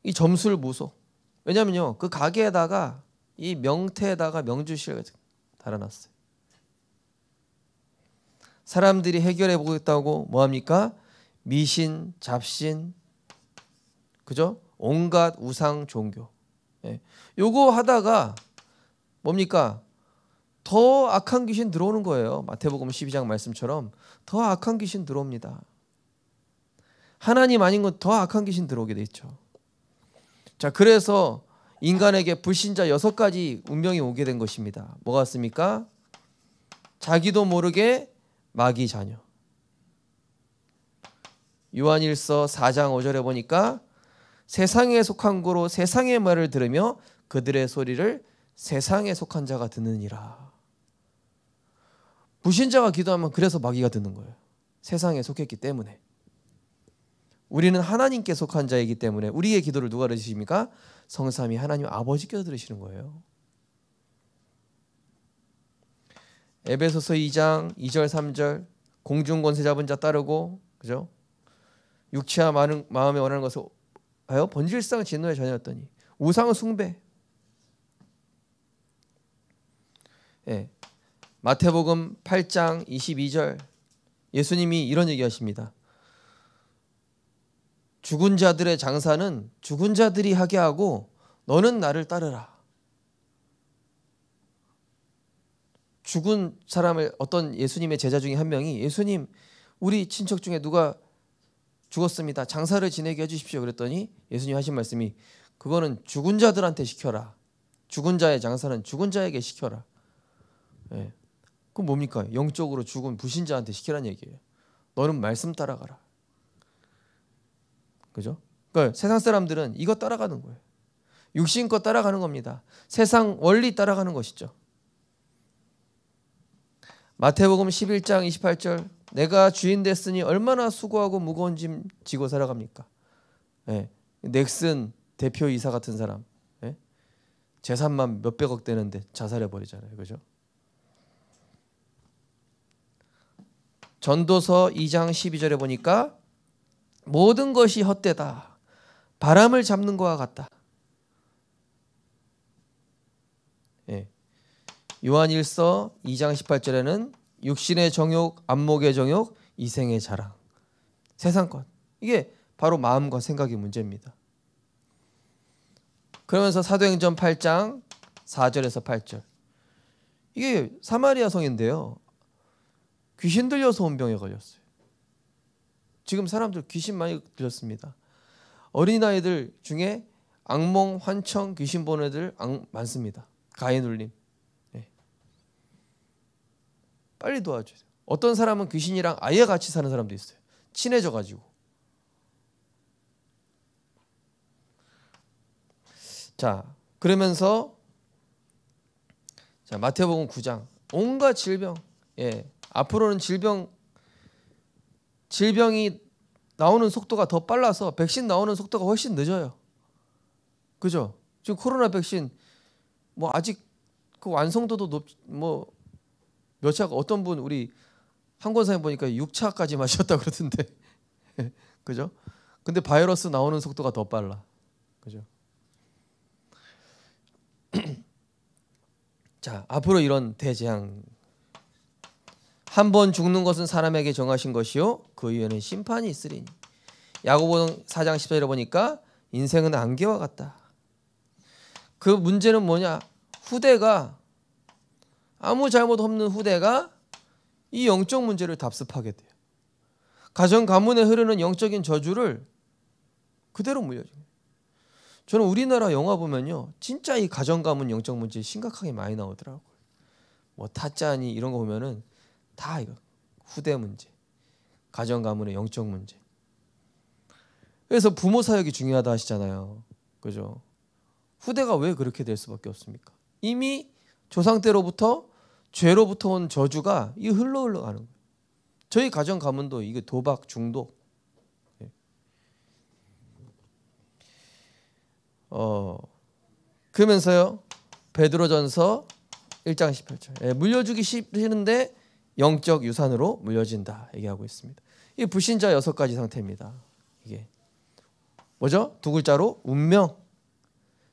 이 점술무소. 왜냐면요, 그 가게에다가 이 명태에다가 명주실을 달아놨어요. 사람들이 해결해 보겠다고 뭐합니까? 미신, 잡신, 그죠? 온갖 우상 종교. 예. 요거 하다가 뭡니까? 더 악한 귀신 들어오는 거예요. 마태복음 12장 말씀처럼 더 악한 귀신 들어옵니다. 하나님 아닌 건 더 악한 귀신 들어오게 돼 있죠. 자, 그래서 인간에게 불신자 6가지 운명이 오게 된 것입니다. 뭐가 왔습니까? 자기도 모르게 마귀 자녀. 요한일서 4장 5절에 보니까 세상에 속한 고로 세상의 말을 들으며 그들의 소리를 세상에 속한 자가 듣느니라. 불신자가 기도하면 그래서 마귀가 듣는 거예요. 세상에 속했기 때문에. 우리는 하나님께 속한 자이기 때문에 우리의 기도를 누가 들으십니까? 성삼위 하나님 아버지께서 들으시는 거예요. 에베소서 2장 2절 3절 공중 권세 잡은 자 따르고, 그죠? 육체와 마음에 원하는 것을 하여 본질상 진노의 자녀였더니 우상 숭배. 예. 마태복음 8장 22절 예수님이 이런 얘기하십니다. 죽은 자들의 장사는 죽은 자들이 하게 하고 너는 나를 따르라. 죽은 사람을 어떤 예수님의 제자 중에 한 명이 예수님 우리 친척 중에 누가 죽었습니다. 장사를 지내게 해주십시오. 그랬더니 예수님 하신 말씀이 그거는 죽은 자들한테 시켜라. 죽은 자의 장사는 죽은 자에게 시켜라. 예. 그럼 뭡니까? 영적으로 죽은 불신자한테 시키라는 얘기예요. 너는 말씀 따라가라. 그죠? 그러니까 세상 사람들은 이거 따라가는 거예요. 육신껏 따라가는 겁니다. 세상 원리 따라가는 것이죠. 마태복음 11장 28절 내가 주인 됐으니 얼마나 수고하고 무거운 짐 지고 살아갑니까? 예. 넥슨 대표이사 같은 사람, 예? 재산만 몇백억 되는데 자살해버리잖아요. 그죠? 전도서 2장 12절에 보니까 모든 것이 헛되다. 바람을 잡는 것과 같다. 예. 요한일서 2장 18절에는 육신의 정욕, 안목의 정욕, 이생의 자랑. 세상 것. 이게 바로 마음과 생각의 문제입니다. 그러면서 사도행전 8장 4절에서 8절. 이게 사마리아 성인데요. 귀신 들려서 온 병에 걸렸어요. 지금 사람들 귀신 많이 들렸습니다. 어린아이들 중에 악몽, 환청, 귀신 보는 애들 많습니다. 가해 눌림. 네. 빨리 도와주세요. 어떤 사람은 귀신이랑 아예 같이 사는 사람도 있어요. 친해져가지고. 자, 그러면서 자, 마태복음 9장 온갖 질병. 예. 앞으로는 질병이 나오는 속도가 더 빨라서 백신 나오는 속도가 훨씬 늦어요. 그죠? 지금 코로나 백신 뭐 아직 그 완성도도 뭐 몇 차가 어떤 분 우리 한권사님 보니까 6차까지 마셨다 그러던데. 그죠? 근데 바이러스 나오는 속도가 더 빨라. 그죠? 자, 앞으로 이런 대재앙 한 번 죽는 것은 사람에게 정하신 것이요 그 이후에는 심판이 있으리니. 야고보 4장 14절에 보니까 인생은 안개와 같다. 그 문제는 뭐냐? 후대가 아무 잘못 없는 후대가 이 영적 문제를 답습하게 돼요. 가정 가문에 흐르는 영적인 저주를 그대로 물려줘요. 저는 우리나라 영화 보면요, 진짜 이 가정 가문 영적 문제 심각하게 많이 나오더라고요. 뭐 타짜니 이런 거 보면은 다 이거 후대 문제, 가정 가문의 영적 문제. 그래서 부모 사역이 중요하다 하시잖아요. 그죠? 후대가 왜 그렇게 될 수밖에 없습니까? 이미 조상 때로부터 죄로부터 온 저주가 이 흘러 가는 거예요. 저희 가정 가문도 이게 도박, 중독. 그러면서요. 베드로전서 1장 18절. 물려주기 싫은데 영적 유산으로 물려진다 얘기하고 있습니다. 이 불신자 6가지 상태입니다. 이게 뭐죠? 2글자로 운명,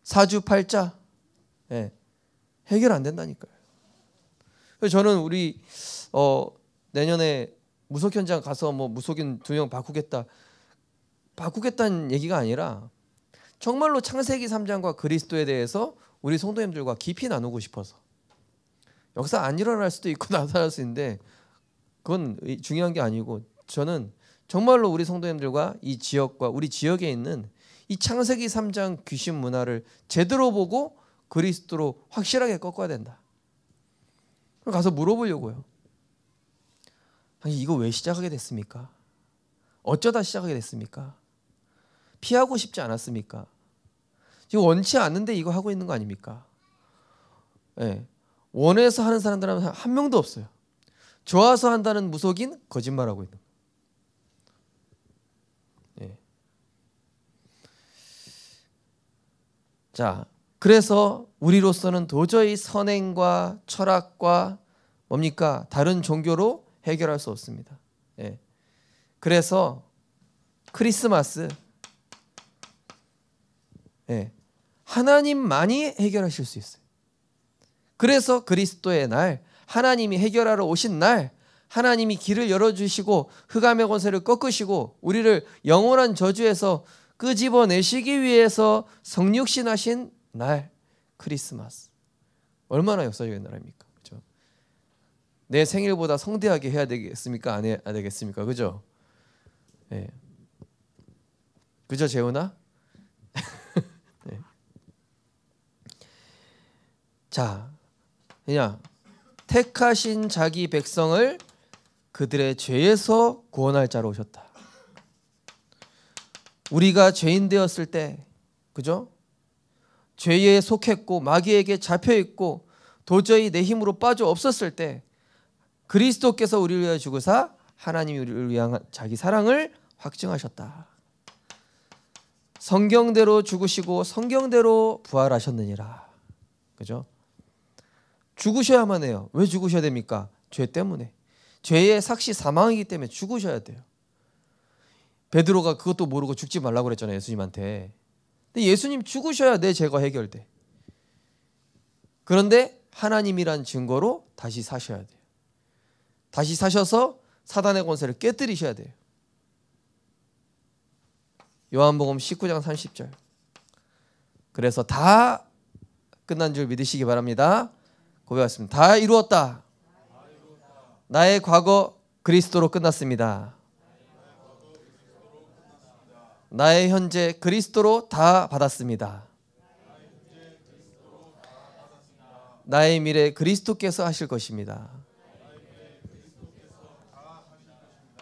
사주팔자. 예, 해결 안 된다니까요. 그래서 저는 우리 내년에 무속 현장 가서 뭐 무속인 2명 바꾸겠다는 얘기가 아니라 정말로 창세기 3장과 그리스도에 대해서 우리 성도님들과 깊이 나누고 싶어서. 역사 안 일어날 수도 있고 나타날 수 있는데 그건 중요한 게 아니고, 저는 정말로 우리 성도님들과 이 지역과 우리 지역에 있는 이 창세기 3장 귀신 문화를 제대로 보고 그리스도로 확실하게 꺾어야 된다. 그럼 가서 물어보려고요. 아니, 이거 왜 시작하게 됐습니까? 어쩌다 시작하게 됐습니까? 피하고 싶지 않았습니까? 지금 원치 않는데 이거 하고 있는 거 아닙니까? 네. 원해서 하는 사람들은 한 명도 없어요. 좋아서 한다는 무속인 거짓말하고 있는 거예요. 네. 자, 그래서 우리로서는 도저히 선행과 철학과 뭡니까? 다른 종교로 해결할 수 없습니다. 예. 그래서 크리스마스, 예, 하나님만이 해결하실 수 있어요. 그래서 그리스도의 날, 하나님이 해결하러 오신 날, 하나님이 길을 열어주시고 흑암의 권세를 꺾으시고 우리를 영원한 저주에서 끄집어내시기 위해서 성육신하신 날, 크리스마스. 얼마나 역사적인 날입니까? 그렇죠? 내 생일보다 성대하게 해야 되겠습니까? 안 해야 되겠습니까? 그죠? 네. 그죠, 재훈아? 네. 자, 그냥 택하신 자기 백성을 그들의 죄에서 구원할 자로 오셨다. 우리가 죄인 되었을 때, 그죠? 죄에 속했고 마귀에게 잡혀 있고 도저히 내 힘으로 빠져 없었을 때 그리스도께서 우리를 위하여 죽으사 하나님이 우리를 위한 자기 사랑을 확증하셨다. 성경대로 죽으시고 성경대로 부활하셨느니라. 그죠? 죽으셔야만 해요. 왜 죽으셔야 됩니까? 죄 때문에. 죄의 삭시 사망이기 때문에 죽으셔야 돼요. 베드로가 그것도 모르고 죽지 말라고 그랬잖아요, 예수님한테. 근데 예수님 죽으셔야 내 죄가 해결돼. 그런데 하나님이란 증거로 다시 사셔야 돼요. 다시 사셔서 사단의 권세를 깨뜨리셔야 돼요. 요한복음 19장 30절. 그래서 다 끝난 줄 믿으시기 바랍니다. 고백하겠습니다. 다 이루었다. 나의 과거 그리스도로 끝났습니다. 나의 현재 그리스도로 다 받았습니다. 나의 미래 그리스도께서 하실 것입니다.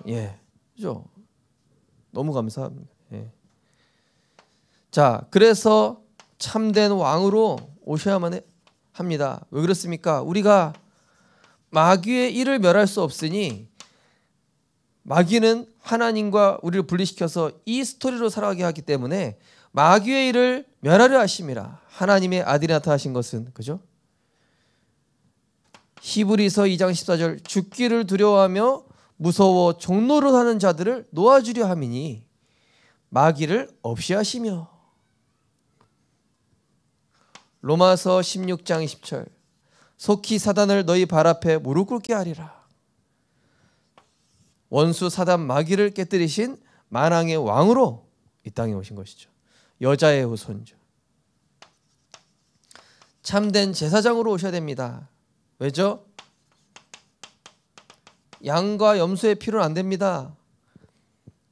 예, 그죠? 너무 감사합니다. 예. 자, 그래서 참된 왕으로 오셔야만 합니다. 왜 그렇습니까? 우리가 마귀의 일을 멸할 수 없으니 마귀는 하나님과 우리를 분리시켜서 이 스토리로 살아가게 하기 때문에 마귀의 일을 멸하려 하심이라. 하나님의 아들이 나타나신 것은, 그죠? 히브리서 2장 14절, 죽기를 두려워하며 무서워 종노릇 하는 자들을 놓아주려 함이니 마귀를 없이 하시며. 로마서 16장 20절, 속히 사단을 너희 발 앞에 무릎 꿇게 하리라. 원수 사단 마귀를 깨뜨리신 만왕의 왕으로 이 땅에 오신 것이죠. 여자의 후손이죠. 참된 제사장으로 오셔야 됩니다. 왜죠? 양과 염소의 피로는 안 됩니다.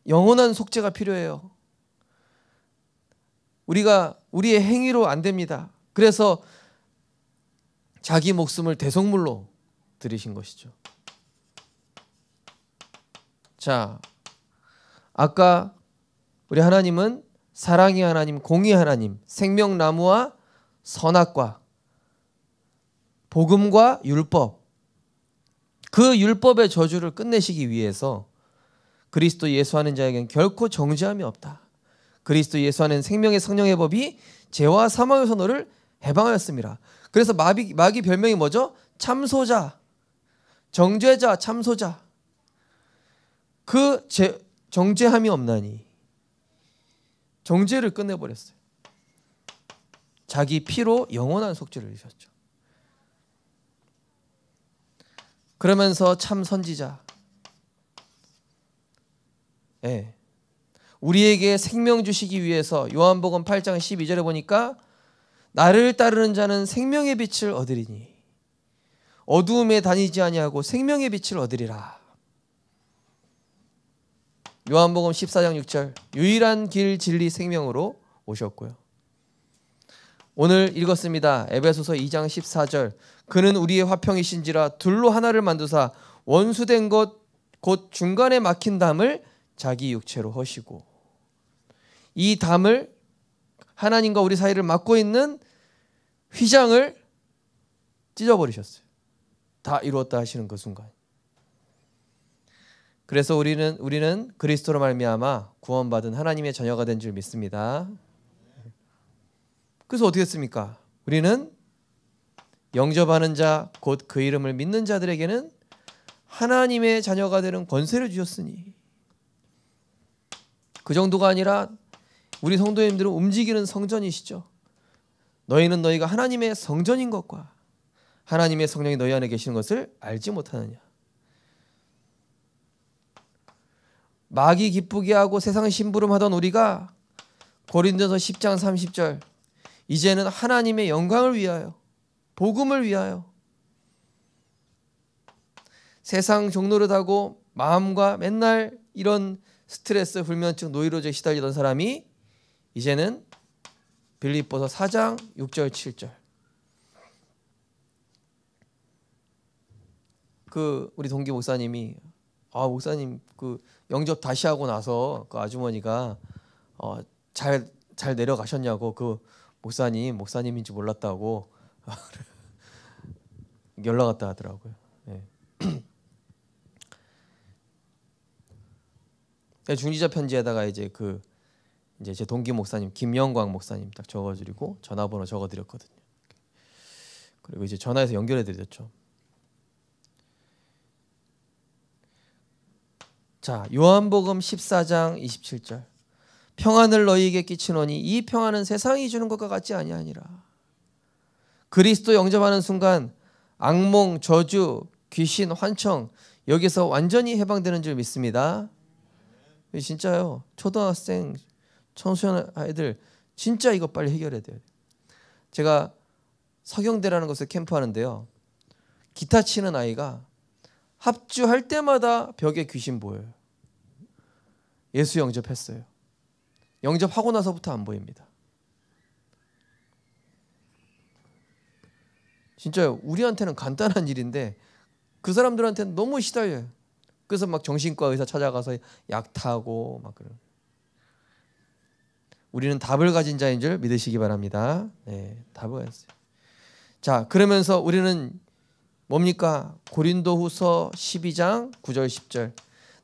영원한 속죄가 필요해요. 우리의 행위로 안 됩니다. 그래서 자기 목숨을 대속물로 드리신 것이죠. 자, 아까 우리 하나님은 사랑의 하나님, 공의 하나님, 생명나무와 선악과 복음과 율법, 그 율법의 저주를 끝내시기 위해서 그리스도 예수하는 자에겐 결코 정죄함이 없다. 그리스도 예수하는 생명의 성령의 법이 죄와 사망에서 너를 해방하였습니다. 그래서 마귀 별명이 뭐죠? 참소자, 정죄자, 참소자 그 정죄함이 없나니 정죄를 끝내버렸어요. 자기 피로 영원한 속죄를 이루셨죠. 그러면서 참 선지자, 우리에게 생명 주시기 위해서 요한복음 8장 12절에 보니까 나를 따르는 자는 생명의 빛을 얻으리니 어두움에 다니지 아니하고 생명의 빛을 얻으리라. 요한복음 14장 6절 유일한 길 진리 생명으로 오셨고요. 오늘 읽었습니다. 에베소서 2장 14절 그는 우리의 화평이신지라 둘로 하나를 만드사 원수된 것 곧 중간에 막힌 담을 자기 육체로 허시고 이 담을 하나님과 우리 사이를 막고 있는 휘장을 찢어버리셨어요. 다 이루었다 하시는 그 순간. 그래서 우리는 그리스도로 말미암아 구원받은 하나님의 자녀가 된 줄 믿습니다. 그래서 어떻게 했습니까? 우리는 영접하는 자 곧 그 이름을 믿는 자들에게는 하나님의 자녀가 되는 권세를 주셨으니 그 정도가 아니라 우리 성도님들은 움직이는 성전이시죠. 너희는 너희가 하나님의 성전인 것과 하나님의 성령이 너희 안에 계시는 것을 알지 못하느냐. 마귀 기쁘게 하고 세상 심부름하던 우리가 고린도서 10장 30절 이제는 하나님의 영광을 위하여 복음을 위하여 세상 종노릇하고 마음과 맨날 이런 스트레스, 불면증, 노이로제 시달리던 사람이 이제는 빌립보서 4장 6절 7절 그 우리 동기 목사님이 목사님 그 영접 다시 하고 나서 그 아주머니가 잘 내려가셨냐고 그 목사님인지 몰랐다고 연락 왔다 하더라고요. 네. 중지자 편지에다가 이제 제 동기 목사님 김영광 목사님 딱 적어드리고 전화번호 적어드렸거든요. 그리고 이제 전화해서 연결해드렸죠. 자, 요한복음 14장 27절 평안을 너희에게 끼치노니 이 평안은 세상이 주는 것과 같지 아니하니라. 그리스도 영접하는 순간 악몽, 저주, 귀신, 환청 여기서 완전히 해방되는 줄 믿습니다. 진짜요. 초등학생, 청소년 아이들 진짜 이거 빨리 해결해야 돼요. 제가 서경대라는 곳에 캠프하는데요. 기타 치는 아이가 합주할 때마다 벽에 귀신 보여요. 예수 영접했어요. 영접하고 나서부터 안 보입니다. 진짜요. 우리한테는 간단한 일인데 그 사람들한테는 너무 시달려요. 그래서 막 정신과 의사 찾아가서 약 타고 막 그런. 우리는 답을 가진 자인 줄 믿으시기 바랍니다. 네, 답을 가졌어요. 자, 그러면서 우리는 뭡니까? 고린도후서 12장 9절 10절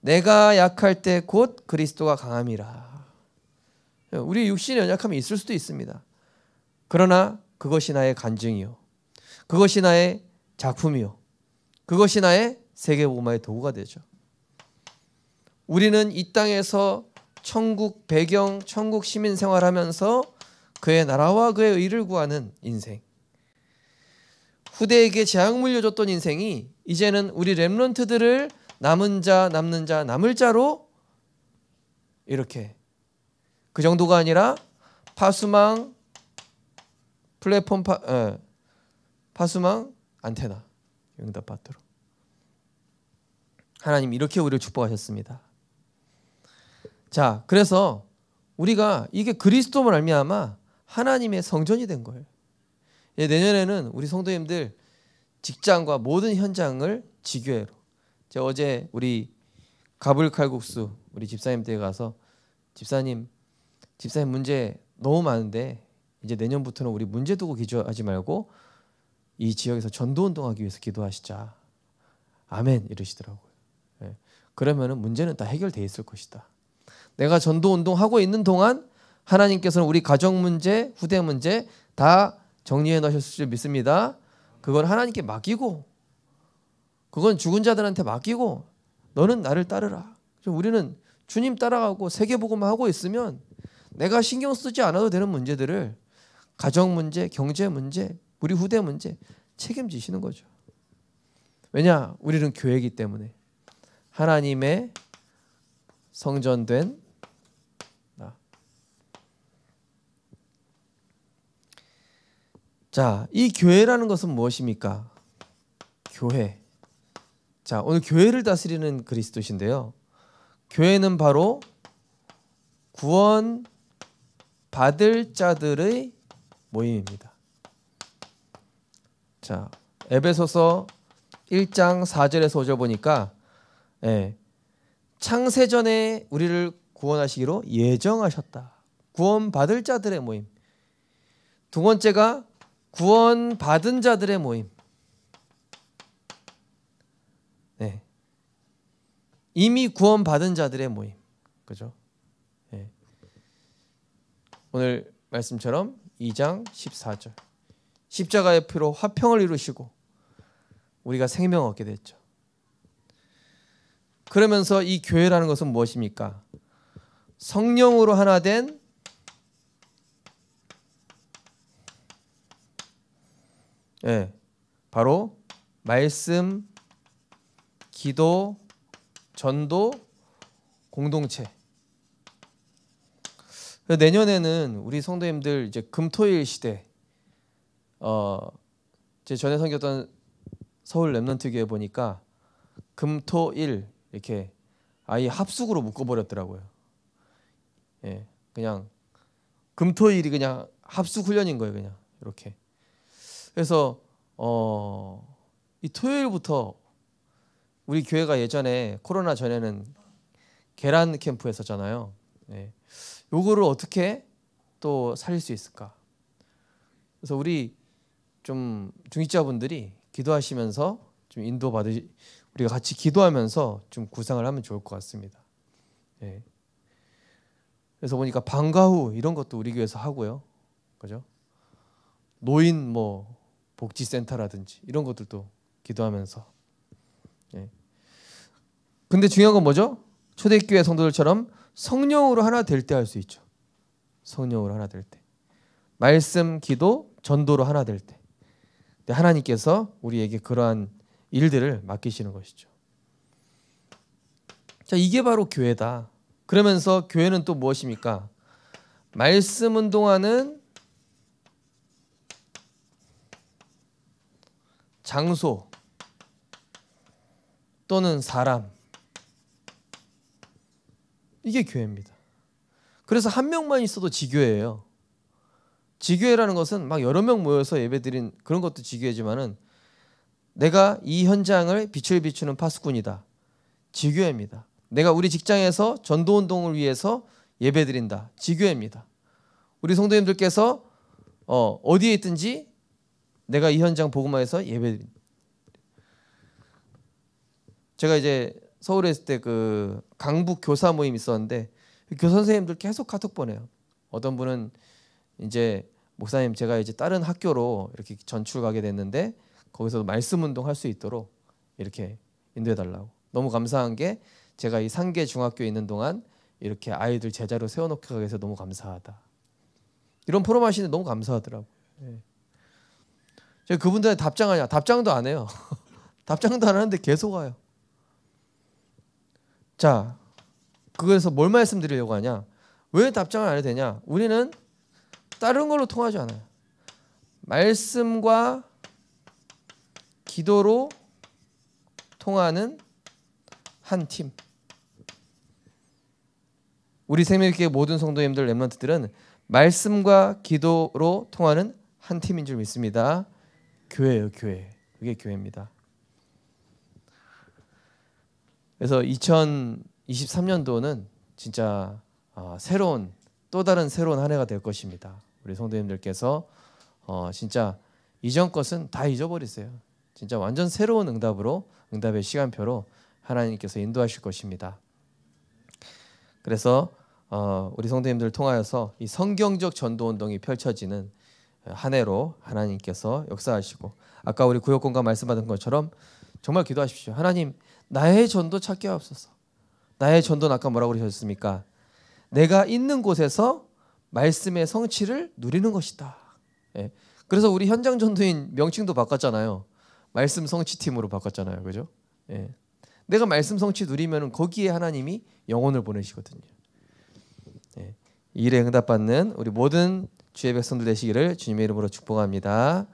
내가 약할 때 곧 그리스도가 강함이라. 우리 육신의 연약함이 있을 수도 있습니다. 그러나 그것이 나의 간증이요 그것이 나의 작품이요 그것이 나의 세계복음화의 도구가 되죠. 우리는 이 땅에서 천국 배경, 천국 시민 생활하면서 그의 나라와 그의 의를 구하는 인생, 후대에게 재앙 물려줬던 인생이 이제는 우리 렘넌트들을 남은 자, 남는 자, 남을 자로 이렇게 그 정도가 아니라 파수망, 플랫폼 파수망, 안테나 응답받도록 하나님 이렇게 우리를 축복하셨습니다. 자, 그래서 우리가 이게 그리스도로 말미암아 하나님의 성전이 된 거예요. 내년에는 우리 성도님들 직장과 모든 현장을 지교회로. 제가 어제 우리 가불칼국수 우리 집사님 댁에 가서 집사님 문제 너무 많은데 이제 내년부터는 우리 문제 두고 기도하지 말고 이 지역에서 전도운동하기 위해서 기도하시자. 아멘 이러시더라고요. 네. 그러면은 문제는 다 해결돼 있을 것이다. 내가 전도운동하고 있는 동안 하나님께서는 우리 가정 문제, 후대 문제 다 정리해 놓으셨을 줄 믿습니다. 그걸 하나님께 맡기고 그건 죽은 자들한테 맡기고 너는 나를 따르라. 우리는 주님 따라가고 세계복음만 하고 있으면 내가 신경 쓰지 않아도 되는 문제들을 가정 문제, 경제 문제, 우리 후대 문제 책임지시는 거죠. 왜냐? 우리는 교회이기 때문에 하나님의 성전된 나. 자, 이 교회라는 것은 무엇입니까? 교회. 자, 오늘 교회를 다스리는 그리스도신데요. 교회는 바로 구원 받을 자들의 모임입니다. 자, 에베소서 1장 4절에서 5절 보니까 창세전에 우리를 구원하시기로 예정하셨다. 구원 받을 자들의 모임. 두 번째가 구원 받은 자들의 모임. 네. 이미 구원 받은 자들의 모임. 그죠? 네. 오늘 말씀처럼 2장 14절. 십자가의 피로 화평을 이루시고 우리가 생명을 얻게 됐죠. 그러면서 이 교회라는 것은 무엇입니까? 성령으로 하나 된 바로 말씀, 기도, 전도, 공동체. 내년에는 우리 성도님들 이제 금토일 시대, 제 전에 섬겼던 서울 렘넌트 교회 보니까 금토일 이렇게 아예 합숙으로 묶어버렸더라고요. 예, 그냥 금토일이 그냥 합숙 훈련인 거예요, 그냥 이렇게. 그래서 이 토요일부터 우리 교회가 예전에 코로나 전에는 계란 캠프 했었잖아요. 예. 요거를 어떻게 또 살릴 수 있을까? 그래서 우리 좀 중직자분들이 기도하시면서 좀 우리가 같이 기도하면서 좀 구상을 하면 좋을 것 같습니다. 예. 그래서 보니까 방과 후 이런 것도 우리 교회에서 하고요, 그죠? 노인 복지센터라든지 이런 것들도 기도하면서. 예. 근데 중요한 건 뭐죠? 초대교회 성도들처럼 성령으로 하나 될 때 할 수 있죠. 성령으로 하나 될 때. 말씀, 기도, 전도로 하나 될 때. 근데 하나님께서 우리에게 그러한 일들을 맡기시는 것이죠. 자, 이게 바로 교회다. 그러면서 교회는 또 무엇입니까? 말씀 운동하는 장소 또는 사람, 이게 교회입니다. 그래서 한 명만 있어도 지교회예요. 지교회라는 것은 막 여러 명 모여서 예배드린 그런 것도 지교회지만은 내가 이 현장을 빛을 비추는 파수꾼이다. 지교회입니다. 내가 우리 직장에서 전도운동을 위해서 예배드린다. 지교회입니다. 우리 성도님들께서 어디에 있든지 내가 이 현장 복음화해서 예배드린다. 제가 이제 서울에 있을 때 그 강북 교사 모임 있었는데 교사 선생님들 계속 카톡 보내요. 어떤 분은 이제 목사님 제가 이제 다른 학교로 이렇게 전출 가게 됐는데 거기서도 말씀 운동 할 수 있도록 이렇게 인도해 달라고. 너무 감사한 게 제가 이 상계 중학교에 있는 동안 이렇게 아이들 제자로 세워놓게 하게 해서 너무 감사하다. 이런 포럼 하시는데 너무 감사하더라고요. 예. 제가 그분들한테 답장하냐? 답장도 안 해요. 답장도 안 하는데 계속 와요. 자, 그래서 뭘 말씀드리려고 하냐? 왜 답장을 안 해도 되냐? 우리는 다른 걸로 통하지 않아요. 말씀과 기도로 통하는 한 팀. 우리 생명교회 모든 성도님들 렘넌트들은 말씀과 기도로 통하는 한 팀인 줄 믿습니다. 교회예요, 교회. 그게 교회입니다. 그래서 2023년도는 진짜 또 다른 새로운 한 해가 될 것입니다. 우리 성도님들께서 진짜 이전 것은 다 잊어버리세요. 진짜 완전 새로운 응답의 시간표로 하나님께서 인도하실 것입니다. 그래서 우리 성도님들을 통하여서 이 성경적 전도 운동이 펼쳐지는 한 해로 하나님께서 역사하시고, 아까 우리 구역공간 말씀받은 것처럼 정말 기도하십시오. 하나님, 나의 전도 찾게 하옵소서. 나의 전도는 아까 뭐라고 그러셨습니까? 내가 있는 곳에서 말씀의 성취를 누리는 것이다. 예. 그래서 우리 현장 전도인 명칭도 바꿨잖아요. 말씀 성취팀으로 바꿨잖아요. 그죠? 예. 내가 말씀 성취 누리면 거기에 하나님이 영혼을 보내시거든요. 예. 이 일에 응답받는 우리 모든 주의 백성들 되시기를 주님의 이름으로 축복합니다.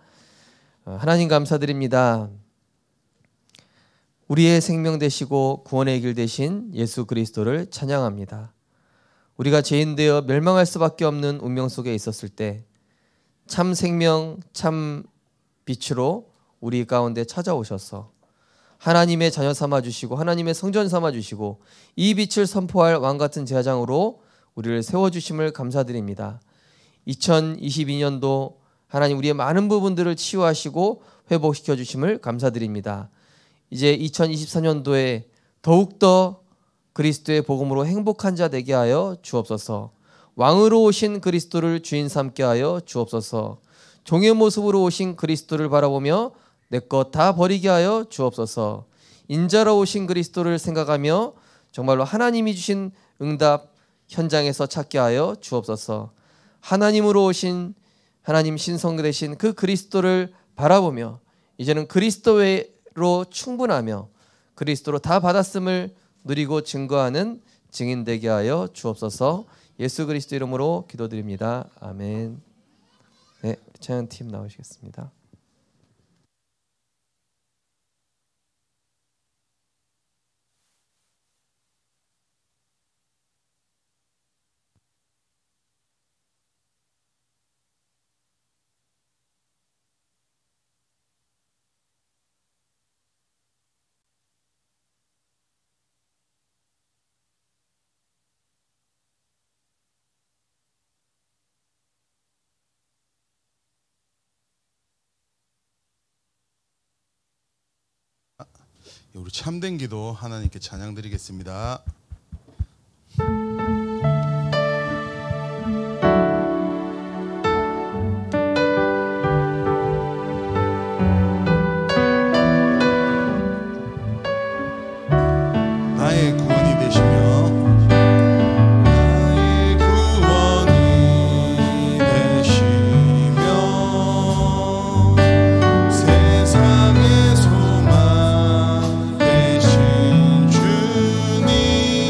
하나님 감사드립니다. 우리의 생명 되시고 구원의 길 되신 예수 그리스도를 찬양합니다. 우리가 죄인 되어 멸망할 수밖에 없는 운명 속에 있었을 때 참 생명, 참 빛으로 우리 가운데 찾아오셔서 하나님의 자녀 삼아주시고 하나님의 성전 삼아주시고 이 빛을 선포할 왕같은 제사장으로 우리를 세워주심을 감사드립니다. 2022년도 하나님 우리의 많은 부분들을 치유하시고 회복시켜 주심을 감사드립니다. 이제 2024년도에 더욱더 그리스도의 복음으로 행복한 자 되게 하여 주옵소서. 왕으로 오신 그리스도를 주인 삼게 하여 주옵소서. 종의 모습으로 오신 그리스도를 바라보며 내 것 다 버리게 하여 주옵소서. 인자로 오신 그리스도를 생각하며 정말로 하나님이 주신 응답 현장에서 찾게 하여 주옵소서. 하나님으로 오신 하나님 신성 되신 그 그리스도를 바라보며 이제는 그리스도로 충분하며 그리스도로 다 받았음을 누리고 증거하는 증인 되게 하여 주옵소서. 예수 그리스도 이름으로 기도드립니다. 아멘. 네, 찬양팀 나오시겠습니다. 우리 참된 기도 하나님께 찬양 드리겠습니다. 나의 구원이 되시며 나의 구원이 되시며 세상의 소망 되신 주님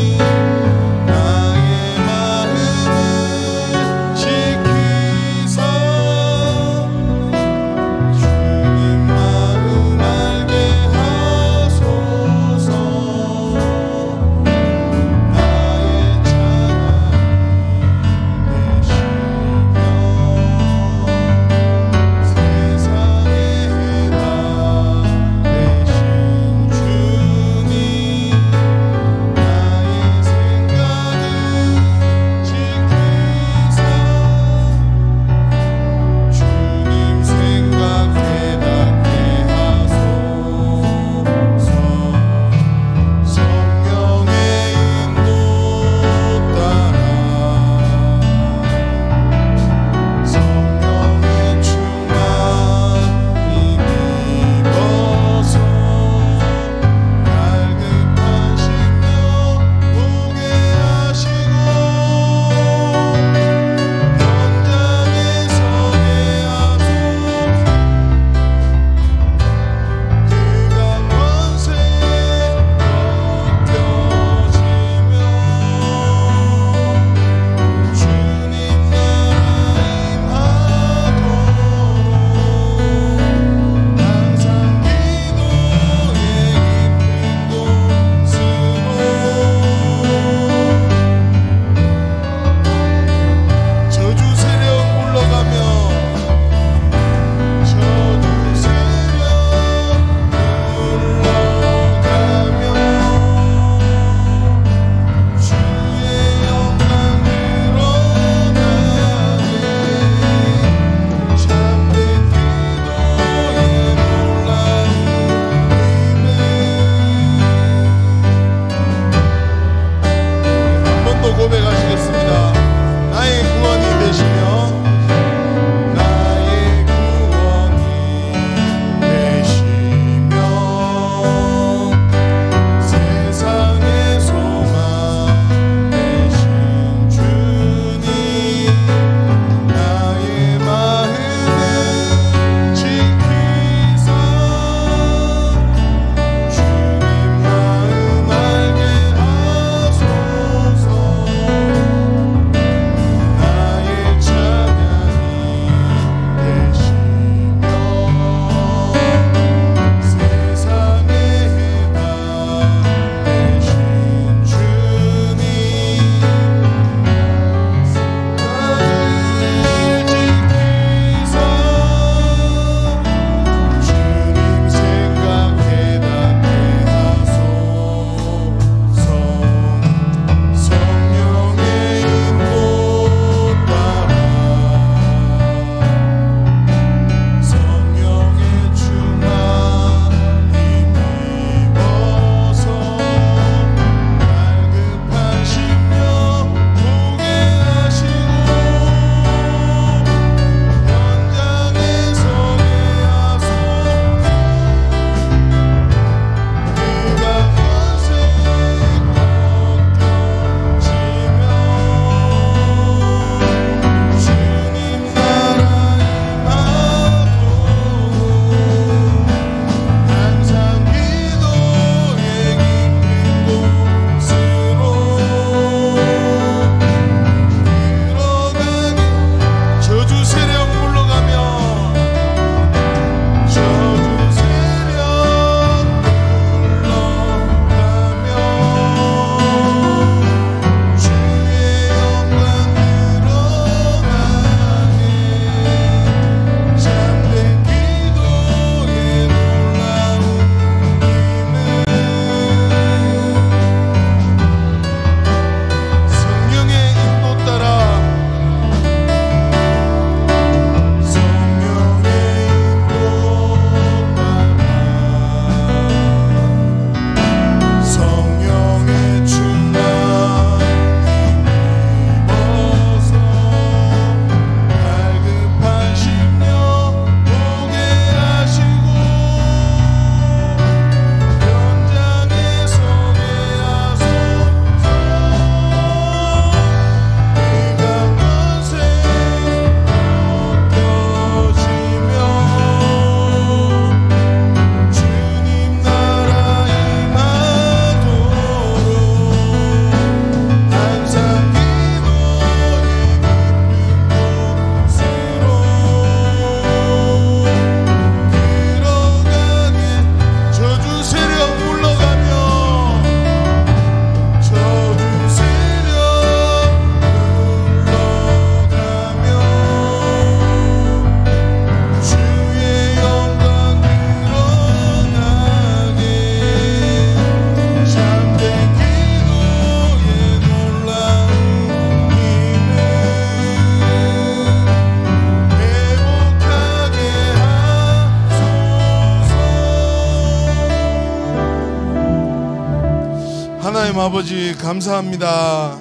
하나님 아버지 감사합니다.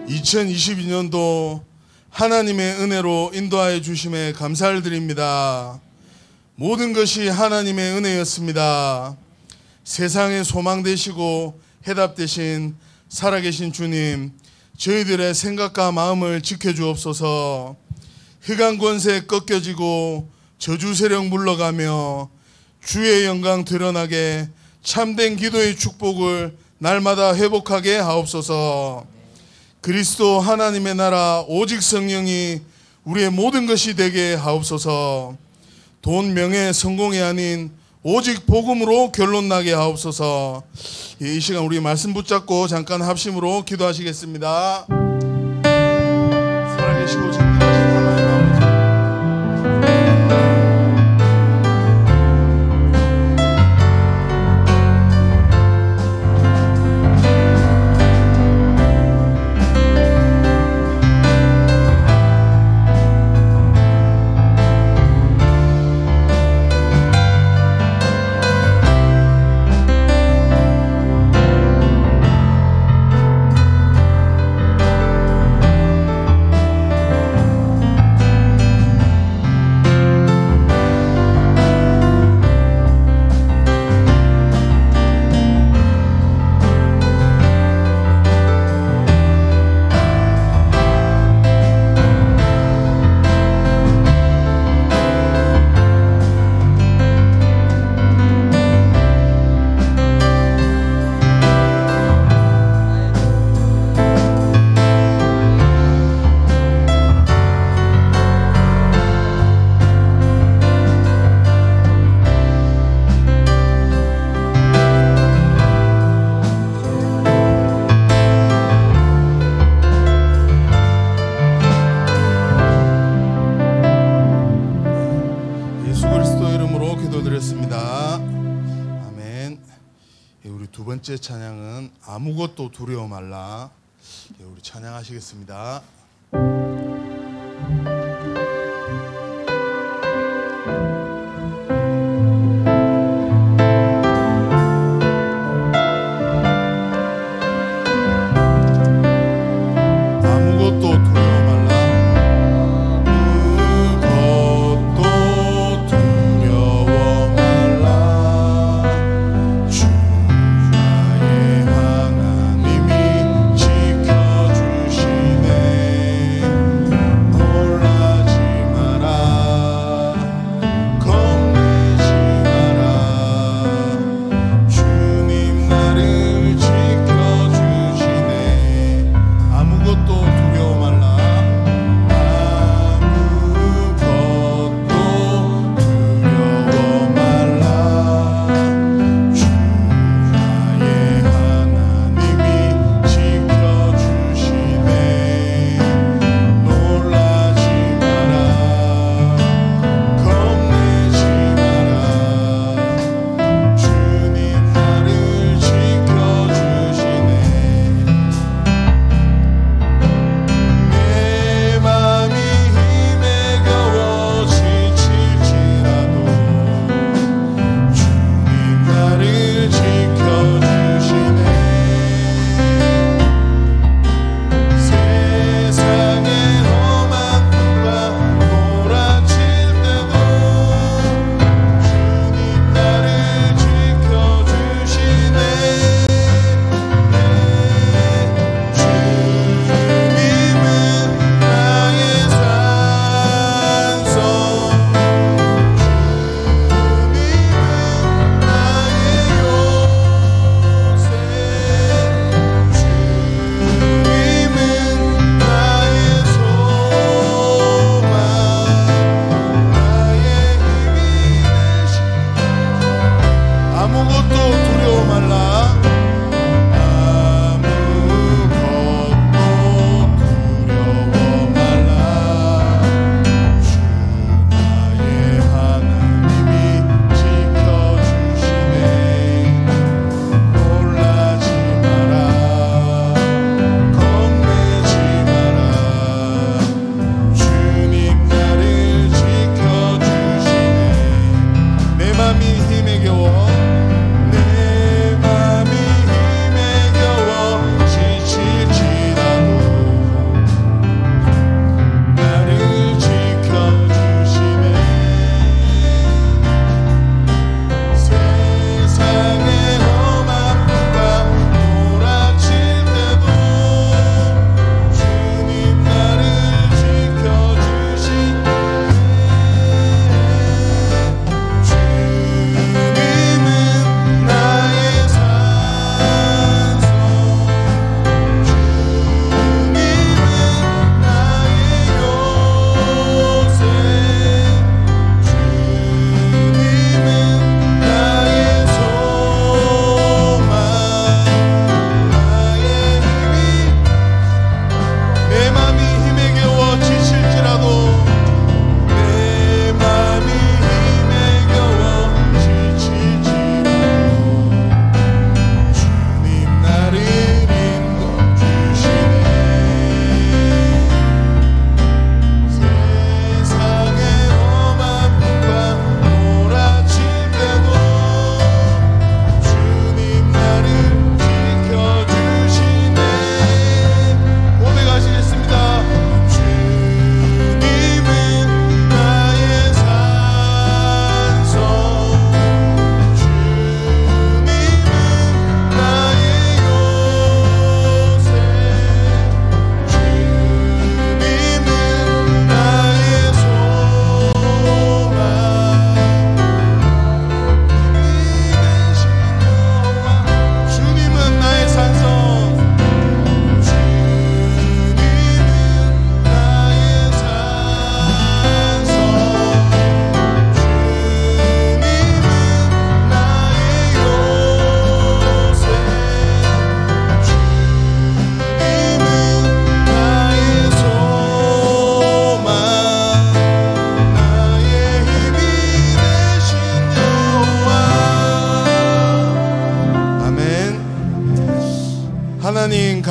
2022년도 하나님의 은혜로 인도하여 주심에 감사를 드립니다. 모든 것이 하나님의 은혜였습니다. 세상의 소망 되시고 해답 되신 살아계신 주님, 저희들의 생각과 마음을 지켜주옵소서. 흑암 권세 꺾여지고 저주 세력 물러가며 주의 영광 드러나게 참된 기도의 축복을 날마다 회복하게 하옵소서. 그리스도 하나님의 나라 오직 성령이 우리의 모든 것이 되게 하옵소서. 돈, 명예, 성공이 아닌 오직 복음으로 결론 나게 하옵소서. 이 시간 우리 말씀 붙잡고 잠깐 합심으로 기도하시겠습니다. 살아계시고 전능하신 하나님 아버지, 두 번째 찬양은 아무것도 두려워 말라. 우리 찬양하시겠습니다. 지켜주시네.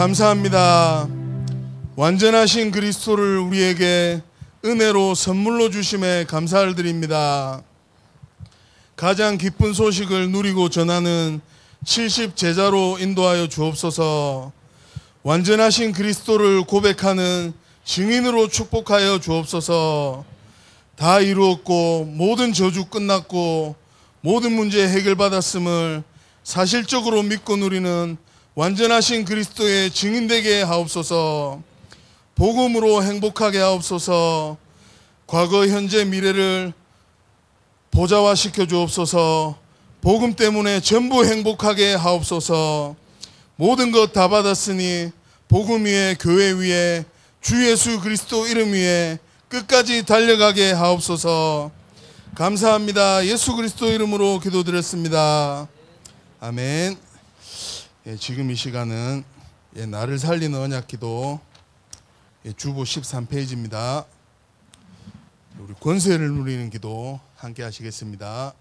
감사합니다. 완전하신 그리스도를 우리에게 은혜로 선물로 주심에 감사를 드립니다. 가장 기쁜 소식을 누리고 전하는 70 제자로 인도하여 주옵소서. 완전하신 그리스도를 고백하는 증인으로 축복하여 주옵소서. 다 이루었고 모든 저주 끝났고 모든 문제 해결받았음을 사실적으로 믿고 누리는 완전하신 그리스도의 증인되게 하옵소서. 복음으로 행복하게 하옵소서. 과거 현재 미래를 보좌화시켜 주옵소서. 복음 때문에 전부 행복하게 하옵소서. 모든 것 다 받았으니 복음 위에 교회 위에 주 예수 그리스도 이름 위에 끝까지 달려가게 하옵소서. 감사합니다. 예수 그리스도 이름으로 기도드렸습니다. 아멘. 지금 이 시간은 나를 살리는 언약기도 주보 13페이지입니다. 우리 권세를 누리는 기도 함께 하시겠습니다.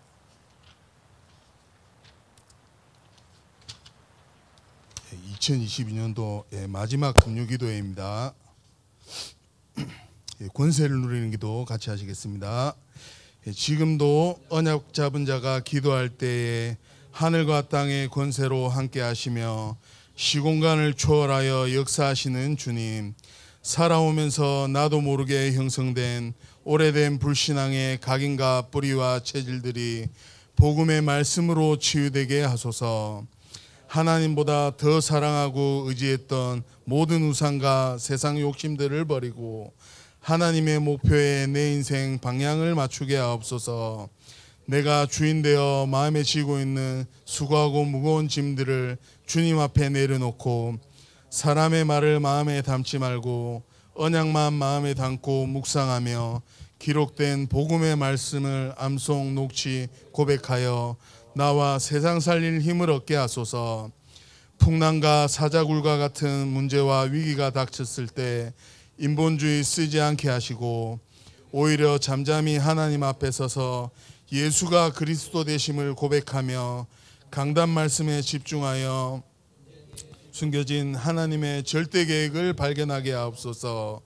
2022년도 마지막 금요기도회입니다. 권세를 누리는 기도 같이 하시겠습니다. 지금도 언약 잡은 자가 기도할 때에 하늘과 땅의 권세로 함께 하시며 시공간을 초월하여 역사하시는 주님, 살아오면서 나도 모르게 형성된 오래된 불신앙의 각인과 뿌리와 체질들이 복음의 말씀으로 치유되게 하소서. 하나님보다 더 사랑하고 의지했던 모든 우상과 세상 욕심들을 버리고 하나님의 목표에 내 인생 방향을 맞추게 하옵소서. 내가 주인 되어 마음에 지고 있는 수고하고 무거운 짐들을 주님 앞에 내려놓고 사람의 말을 마음에 담지 말고 언약만 마음에 담고 묵상하며 기록된 복음의 말씀을 암송 녹취 고백하여 나와 세상 살릴 힘을 얻게 하소서. 풍랑과 사자굴과 같은 문제와 위기가 닥쳤을 때 인본주의 쓰지 않게 하시고 오히려 잠잠히 하나님 앞에 서서 예수가 그리스도 되심을 고백하며 강단 말씀에 집중하여 숨겨진 하나님의 절대 계획을 발견하게 하옵소서.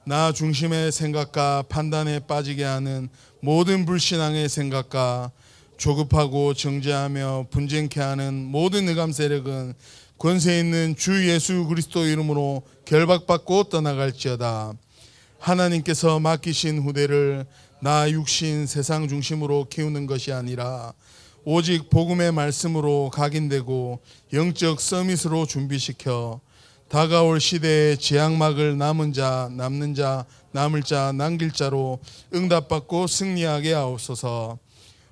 나 중심의 생각과 판단에 빠지게 하는 모든 불신앙의 생각과 조급하고 정죄하며 분쟁케 하는 모든 의감 세력은 권세 있는 주 예수 그리스도 이름으로 결박받고 떠나갈지어다. 하나님께서 맡기신 후대를 나 육신 세상 중심으로 키우는 것이 아니라 오직 복음의 말씀으로 각인되고 영적 서밋으로 준비시켜 다가올 시대의 재앙막을 남은 자, 남는 자, 남을 자, 남길 자로 응답받고 승리하게 하옵소서.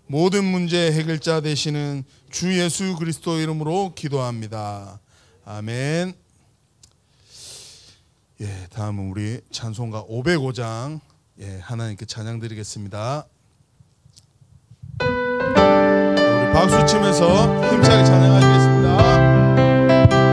모든 문제 해결자 되시는 주 예수 그리스도 이름으로 기도합니다. 아멘. 다음은 우리 찬송가 505장 하나님께 찬양 드리겠습니다. 우리 박수 치면서 힘차게 찬양하시겠습니다. Amen.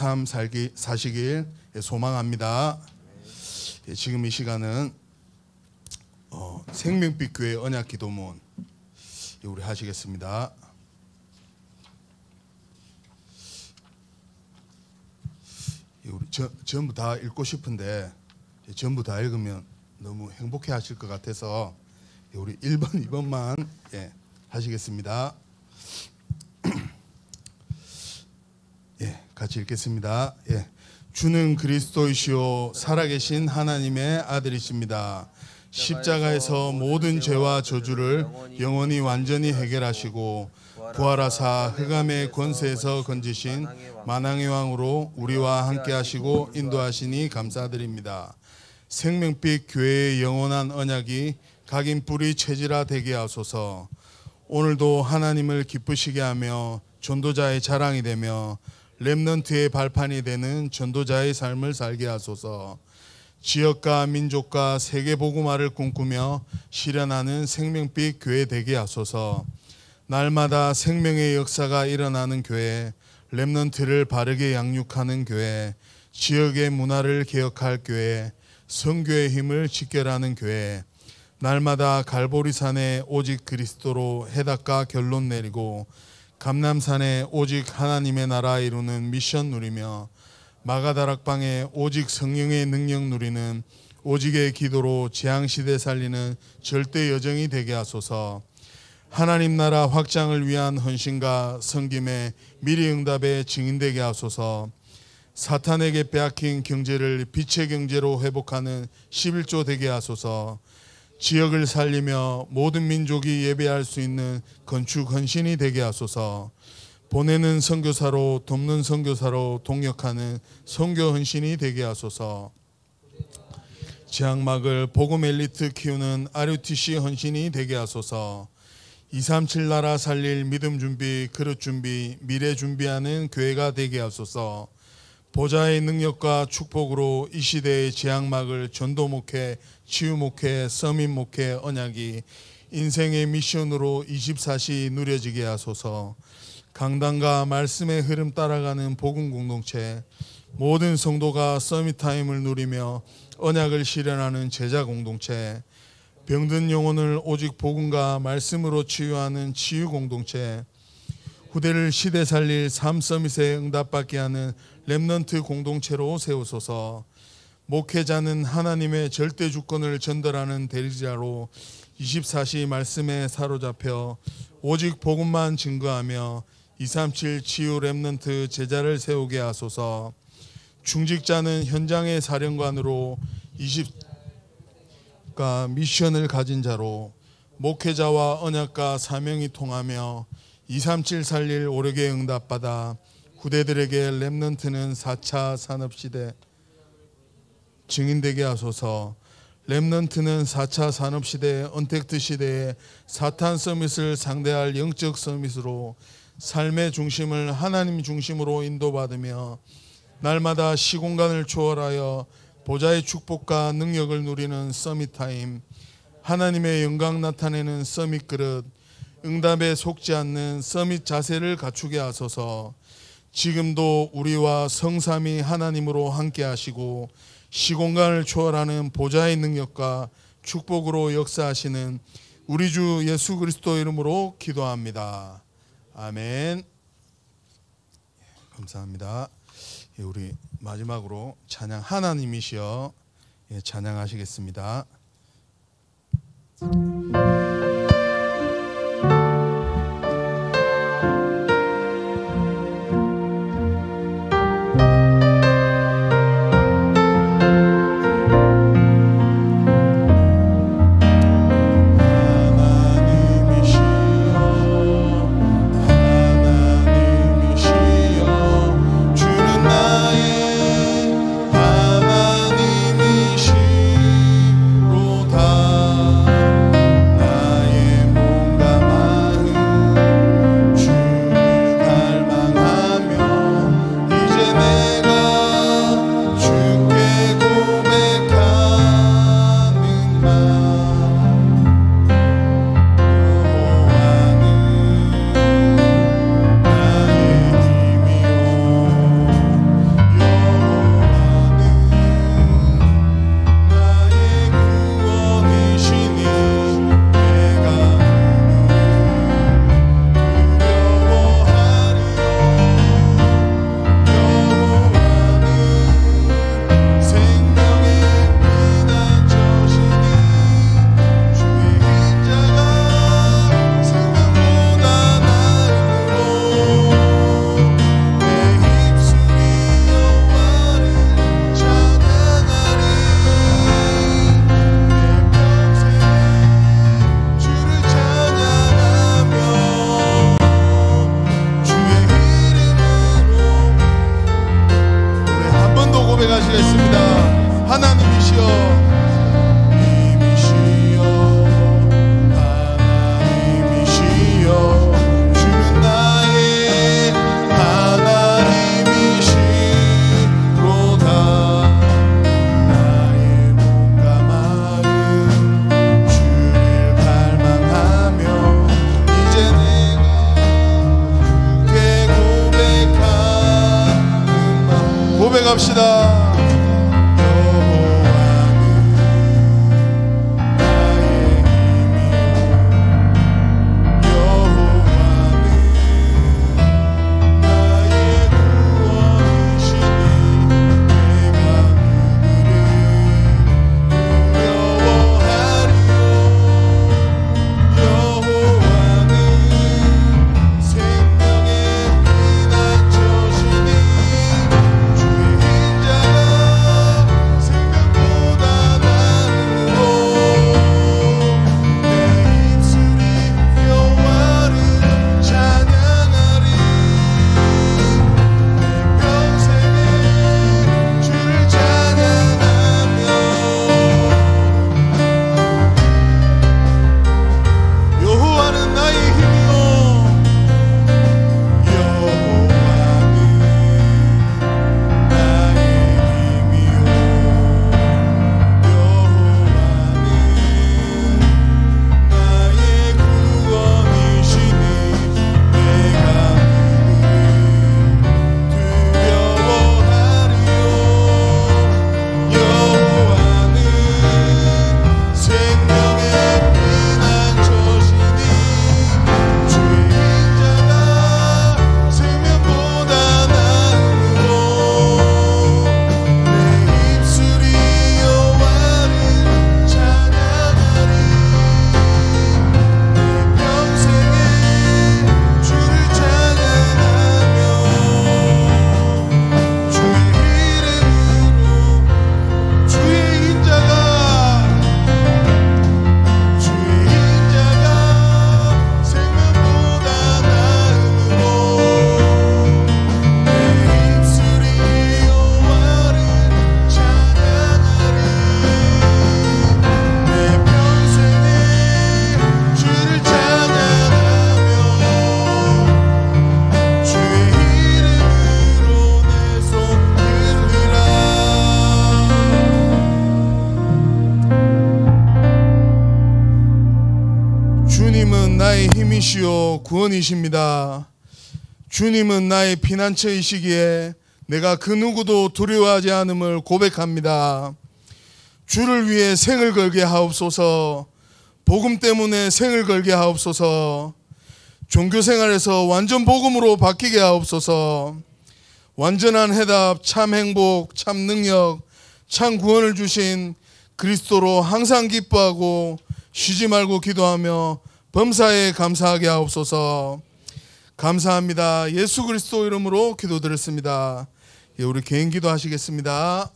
삶 사시길 소망합니다. 지금 이 시간은 생명빛 교회 언약 기도문 우리 하시겠습니다. 우리 전부 다 읽고 싶은데 전부 다 읽으면 너무 행복해 하실 것 같아서 우리 1번, 2번만 하시겠습니다. 같이 읽겠습니다. 주는 그리스도이시오 살아계신 하나님의 아들이십니다. 십자가에서 모든 죄와 저주를 영원히 완전히 해결하시고 부활하사 흑암의 권세에서 건지신 만왕의 왕으로 우리와 함께 하시고 인도하시니 감사드립니다. 생명빛 교회의 영원한 언약이 각인 뿌리 체질화 되게 하소서. 오늘도 하나님을 기쁘시게 하며 전도자의 자랑이 되며 렘넌트의 발판이 되는 전도자의 삶을 살게 하소서. 지역과 민족과 세계 복음화를 꿈꾸며 실현하는 생명빛 교회 되게 하소서. 날마다 생명의 역사가 일어나는 교회, 렘넌트를 바르게 양육하는 교회, 지역의 문화를 개혁할 교회, 선교의 힘을 직결하는 교회, 날마다 갈보리산에 오직 그리스도로 해답과 결론 내리고 감람산에 오직 하나님의 나라 이루는 미션 누리며 마가다락방에 오직 성령의 능력 누리는 오직의 기도로 재앙시대 살리는 절대 여정이 되게 하소서. 하나님 나라 확장을 위한 헌신과 섬김에 미리 응답의 증인되게 하소서. 사탄에게 빼앗긴 경제를 빛의 경제로 회복하는 11조 되게 하소서. 지역을 살리며 모든 민족이 예배할 수 있는 건축 헌신이 되게 하소서. 보내는 선교사로 돕는 선교사로 동역하는 선교 헌신이 되게 하소서. 지향막을 복음 엘리트 키우는 RUTC 헌신이 되게 하소서. 237 나라 살릴 믿음 준비, 그릇 준비, 미래 준비하는 교회가 되게 하소서. 보좌의 능력과 축복으로 이 시대의 지향막을 전도 목회, 치유 목회, 서밋 목회 언약이 인생의 미션으로 24시 누려지게 하소서. 강단과 말씀의 흐름 따라가는 복음 공동체, 모든 성도가 서밋 타임을 누리며 언약을 실현하는 제자 공동체, 병든 영혼을 오직 복음과 말씀으로 치유하는 치유 공동체, 후대를 시대 살릴 삶 서밋에 응답받게 하는 렘넌트 공동체로 세우소서. 목회자는 하나님의 절대 주권을 전달하는 대리자로 24시 말씀에 사로잡혀 오직 복음만 증거하며 237 치유 렘넌트 제자를 세우게 하소서. 중직자는 현장의 사령관으로 20가 미션을 가진 자로 목회자와 언약과 사명이 통하며 237 살릴 오력에 응답받아 후대들에게 렘넌트는 4차 산업시대 증인되게 하소서. 렘넌트는 4차 산업시대 언택트 시대에 사탄 서밋을 상대할 영적 서밋으로 삶의 중심을 하나님 중심으로 인도받으며 날마다 시공간을 초월하여 보좌의 축복과 능력을 누리는 서밋 타임, 하나님의 영광 나타내는 서밋 그릇, 응답에 속지 않는 서밋 자세를 갖추게 하소서. 지금도 우리와 성삼위 하나님으로 함께 하시고 시공간을 초월하는 보좌의 능력과 축복으로 역사하시는 우리 주 예수 그리스도 이름으로 기도합니다. 아멘. 감사합니다. 우리 마지막으로 찬양 하나님이시여 찬양하시겠습니다. 하나님이시여 주는 나의 하나님이시로다 고백합시다. 주님은 나의 힘이시요 구원이십니다. 주님은 나의 피난처이시기에 내가 그 누구도 두려워하지 않음을 고백합니다. 주를 위해 생을 걸게 하옵소서. 복음 때문에 생을 걸게 하옵소서. 종교생활에서 완전 복음으로 바뀌게 하옵소서. 완전한 해답, 참 행복, 참 능력, 참 구원을 주신 그리스도로 항상 기뻐하고 쉬지 말고 기도하며 범사에 감사하게 하옵소서. 감사합니다. 예수 그리스도 이름으로 기도드렸습니다. 우리 개인 기도 하시겠습니다.